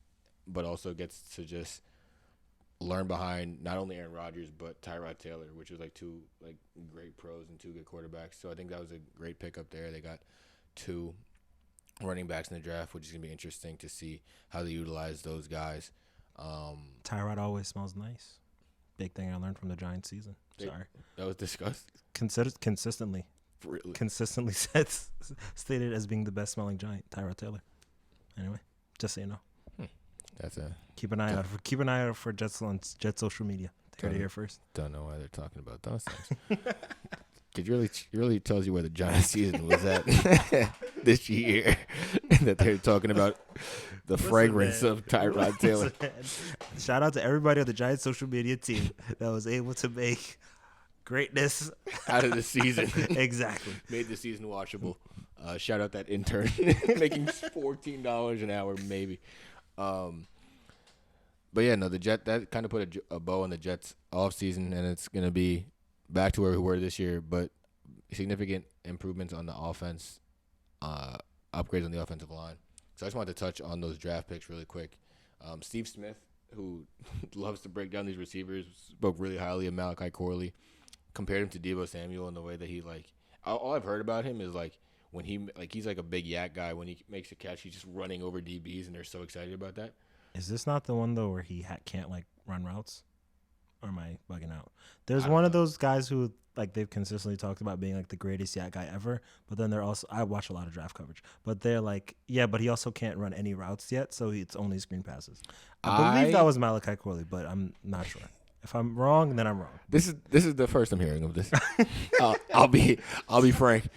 but also gets to just learn behind not only Aaron Rodgers but Tyrod Taylor, which is two great pros and 2 good quarterbacks. So I think that was a great pickup there. They got 2 running backs in the draft, which is gonna be interesting to see how they utilize those guys. Tyrod always smells nice. Big thing I learned from the Giants season. Sorry, that was discussed. Consistently. Really? Consistently stated as being the best smelling Giant, Tyrod Taylor. Anyway, just so you know. That's a keep an eye out for Jets social media. Heard it here first. Don't know why they're talking about those things. It really tells you where the Giants season was at this year, that they're talking about the fragrance of Tyrod Taylor. Shout out to everybody on the Giants social media team that was able to make greatness out of the season. Exactly. Made the season watchable. Shout out that intern making $14 an hour maybe. But yeah, no, the Jet, that kind of put a bow on the Jets off season, and it's going to be back to where we were this year, but significant improvements on the offense, upgrades on the offensive line. So I just wanted to touch on those draft picks really quick. Steve Smith, who loves to break down these receivers, spoke really highly of Malachi Corley, compared him to Deebo Samuel in the way that he all I've heard about him is when he's a big yak guy. When he makes a catch, he's just running over DBs, and they're so excited about that. Is this not the one though where he can't run routes? Or am I bugging out? There's one of those guys who they've consistently talked about being the greatest yak guy ever, but then they're also, I watch a lot of draft coverage, but they're yeah, but he also can't run any routes yet, so it's only screen passes. I believe that was Malachi Corley, but I'm not sure. If I'm wrong, then I'm wrong. This is the first I'm hearing of this. I'll be frank,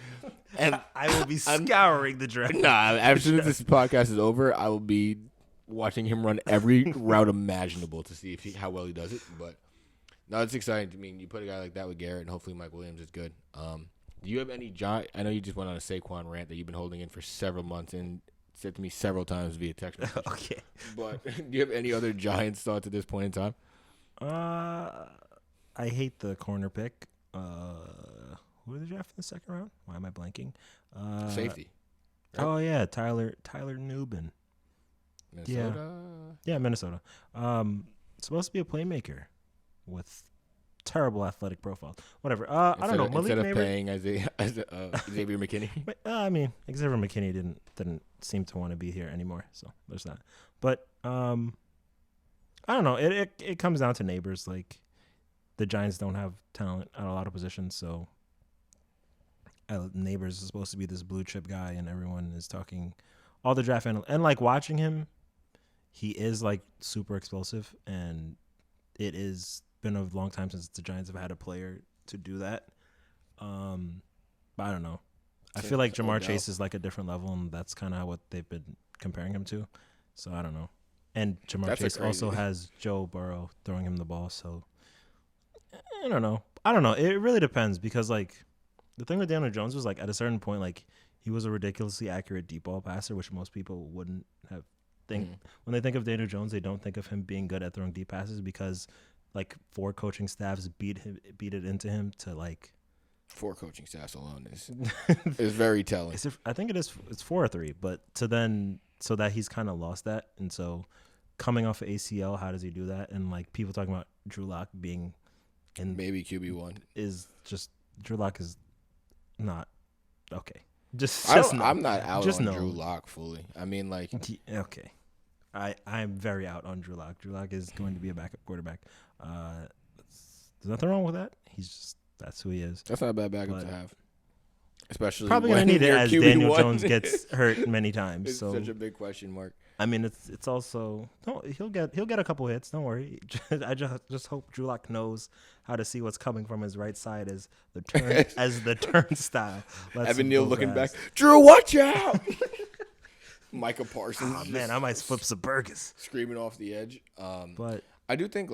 and I will be scouring the draft. Nah, as soon as this podcast is over, I will be watching him run every route imaginable to see how well he does it. But no, it's exciting. I mean, you put a guy like that with Garrett, and hopefully Mike Williams is good. Do you have any I know you just went on a Saquon rant that you've been holding in for several months and said to me several times via text message. Okay. But do you have any other Giants thoughts at this point in time? I hate the corner pick. Who did they draft in the second round? Why am I blanking? Safety. Right? Oh yeah, Tyler Nubin. Minnesota. Yeah, Minnesota. Supposed to be a playmaker with terrible athletic profile. Whatever. I don't know. Instead of paying Xavier McKinney. But, I mean, Xavier McKinney didn't seem to want to be here anymore. So there's that. But I don't know. It comes down to neighbors. The Giants don't have talent at a lot of positions, so Neighbors is supposed to be this blue chip guy, and everyone is talking all the draft and watching him. He is super explosive, and it is been a long time since the Giants have had a player to do that. But I don't know. I feel like Jamar Chase is a different level, and that's kind of what they've been comparing him to. So I don't know. And Jamar Chase also has Joe Burrow throwing him the ball, so I don't know. It really depends because the thing with Daniel Jones was at a certain point he was a ridiculously accurate deep ball passer, which most people wouldn't have think. When they think of Daniel Jones, they don't think of him being good at throwing deep passes because 4 coaching staffs beat it into him to 4 coaching staffs alone is very telling. I think it is. It's 4 or 3, but so that he's kind of lost that, and so coming off of ACL, how does he do that? And like people talking about Drew Lock being in maybe QB1 is just Drew Lock is not okay. I'm not out on Drew Lock fully. I mean, like, okay, I'm very out on Drew Lock. Drew Lock is going to be a backup quarterback. There's nothing wrong with that. That's who he is. That's not a bad backup to have. Especially probably going to need it as QB1. Daniel Jones gets hurt many times. It's such a big question mark. I mean, it's also he'll get a couple hits. Don't worry. I just hope Drew Lock knows how to see what's coming from his right side as the turnstile. Evan Neal looking back. Drew, watch out! Micah Parsons. Oh man, I might flip some burgers. Screaming off the edge. But I do think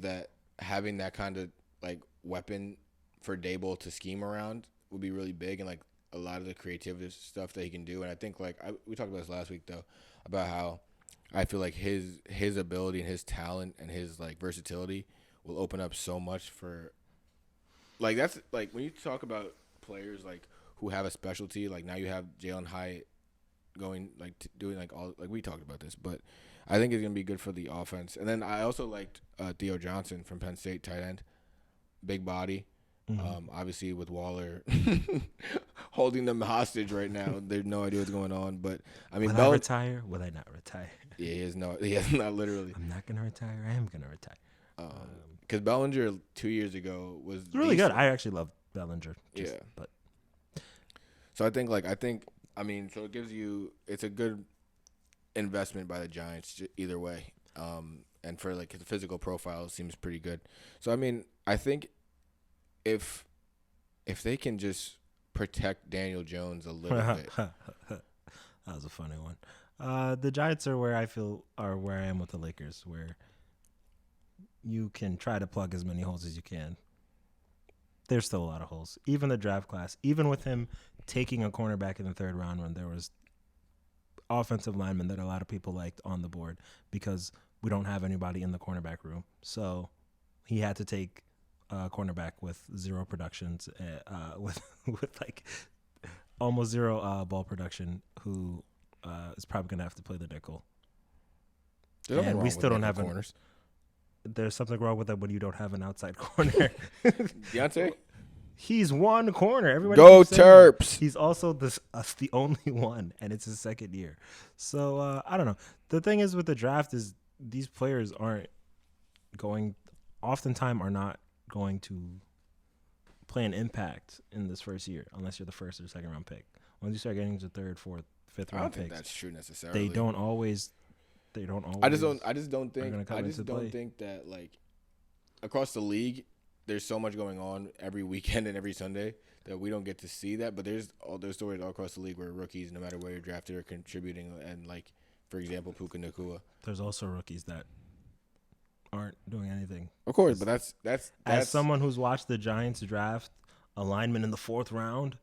that having that kind of like weapon for Daboll to scheme around would be really big, and like a lot of the creative stuff that he can do. And I think we talked about this last week though, about how I feel like his ability and his talent and his like versatility will open up so much for like that's like when you talk about players like who have a specialty, like now you have Jalen Hyatt going like doing like all like we talked about this, but I think it's gonna be good for the offense. And then I also liked Theo Johnson from Penn State, tight end, big body. Mm-hmm. Obviously with Waller holding them hostage right now, they have no idea what's going on. But I mean, will I retire? Will I not retire? Yeah, he has not literally. I'm not gonna retire. I am gonna retire. Because Bellinger 2 years ago was really good. I actually love Bellinger. But so I think so it gives you it's a good investment by the Giants either way. And for like the physical profile it seems pretty good. So I mean, I think if they can just protect Daniel Jones a little bit. That was a funny one. The Giants are where I am with the Lakers, where you can try to plug as many holes as you can. There's still a lot of holes. Even the draft class, even with him taking a cornerback in the 3rd round when there was offensive linemen that a lot of people liked on the board because we don't have anybody in the cornerback room. So he had to take a cornerback with 0 productions, with like almost 0 ball production, who is probably going to have to play the nickel. And we still don't have corners. There's something wrong with that when you don't have an outside corner. Deontay? He's one corner. Everybody go Terps. He's also the only one, and it's his 2nd year. So I don't know. The thing is with the draft is these players are not going to play an impact in this first year unless you're the 1st or 2nd round pick. Once you start getting to 3rd, 4th, 5th round picks, I don't think that's true necessarily. They don't always. I just don't think that like across the league there's so much going on every weekend and every Sunday that we don't get to see that. But there's stories all across the league where rookies, no matter where you're drafted, are contributing. And like, for example, Puka Nacua. There's also rookies that aren't doing anything. Of course, but that's as someone who's watched the Giants draft a lineman in the 4th round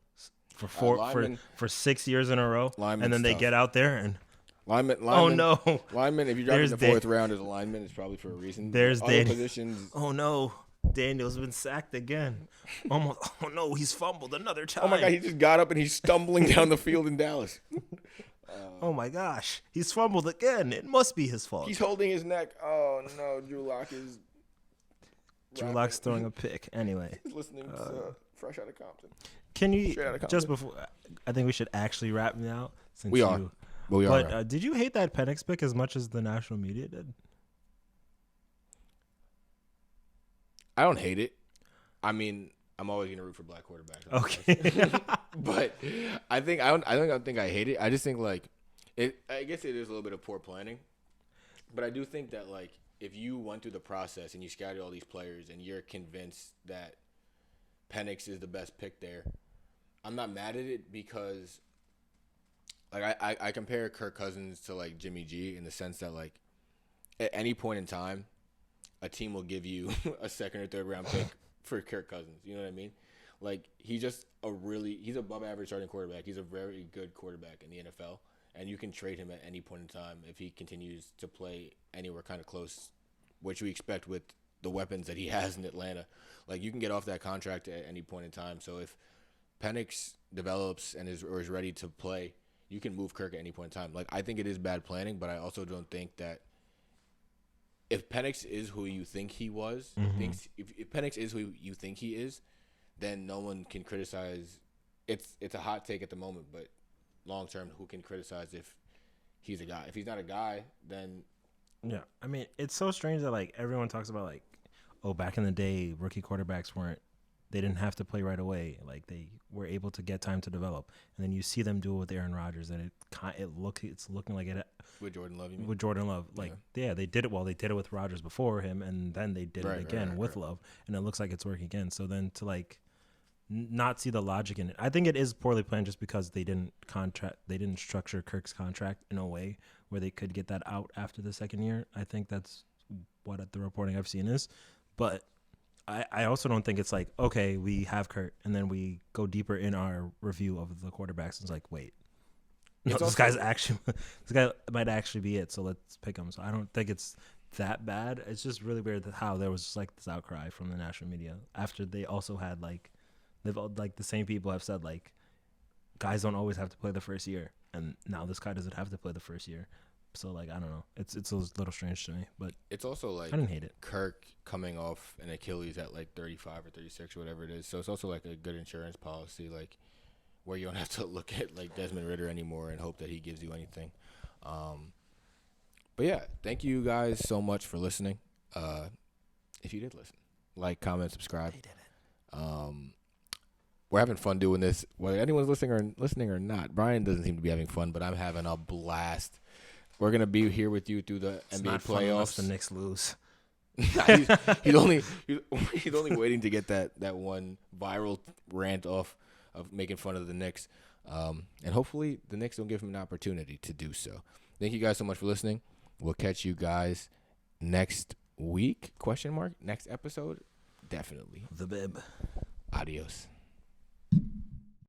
for 6 years in a row, and then they get out there and lineman. Oh no, lineman! If you drop in the 4th round as a lineman, it's probably for a reason. There's other positions. Oh no, Daniel's been sacked again. Almost. Oh no, he's fumbled another time. Oh my God, he just got up and he's stumbling down the field in Dallas. Oh my gosh, he's fumbled again. It must be his fault. He's holding his neck. Oh no, Drew Lock's throwing a pick. Anyway, he's listening to Fresh Out of Compton. Can you just before? I think we should actually wrap now. Since we are. But did you hate that Penix pick as much as the national media did? I don't hate it. I mean, I'm always gonna root for black quarterbacks. Okay, but I don't think I hate it. I just think like it. I guess it is a little bit of poor planning, but I do think that like if you went through the process and you scouted all these players and you're convinced that Penix is the best pick there, I'm not mad at it because like I compare Kirk Cousins to like Jimmy G in the sense that like at any point in time, a team will give you a 2nd or 3rd round pick for Kirk Cousins. You know what I mean? Like he's above average starting quarterback. He's a very good quarterback in the NFL, and you can trade him at any point in time if he continues to play anywhere kind of close, which we expect with the weapons that he has in Atlanta. Like, you can get off that contract at any point in time. So if Penix develops and is ready to play, you can move Kirk at any point in time. Like, I think it is bad planning, but I also don't think that if Penix is who you think he was, if Penix is who you think he is, then no one can criticize. It's a hot take at the moment, but long term, who can criticize if he's a guy? If he's not a guy, then yeah. I mean, it's so strange that like everyone talks about like, oh, back in the day, rookie quarterbacks they didn't have to play right away. Like they were able to get time to develop, and then you see them do it with Aaron Rodgers, and it's looking like it with Jordan Love. You mean? With Jordan Love, like they did it. Well, they did it with Rodgers before him, and then they did it again with Love, and it looks like it's working again. So then to like not see the logic in it, I think it is poorly planned just because they didn't structure Kirk's contract in a way where they could get that out after the second year. I think that's what the reporting I've seen is, but I also don't think it's like, okay, we have Kurt, and then we go deeper in our review of the quarterbacks. And it's like, wait, no, this guy might actually be it, so let's pick him. So I don't think it's that bad. It's just really weird how there was just like this outcry from the national media after they also had like, the same people have said like, guys don't always have to play the first year, and now this guy doesn't have to play the first year. So like, I don't know. It's a little strange to me, but it's also like I didn't hate it. Kirk coming off an Achilles at like 35 or 36 or whatever it is. So it's also like a good insurance policy, like where you don't have to look at like Desmond Ridder anymore and hope that he gives you anything. But yeah, thank you guys so much for listening. If you did listen, like, comment, subscribe. They did it. We're having fun doing this, whether anyone's listening or not. Brian doesn't seem to be having fun, but I'm having a blast. We're gonna be here with you through the It's NBA not fun playoffs. unless the Knicks lose. he's only waiting to get that one viral rant off of making fun of the Knicks, and hopefully the Knicks don't give him an opportunity to do so. Thank you guys so much for listening. We'll catch you guys next week? Next episode? Definitely. The bib. Adios.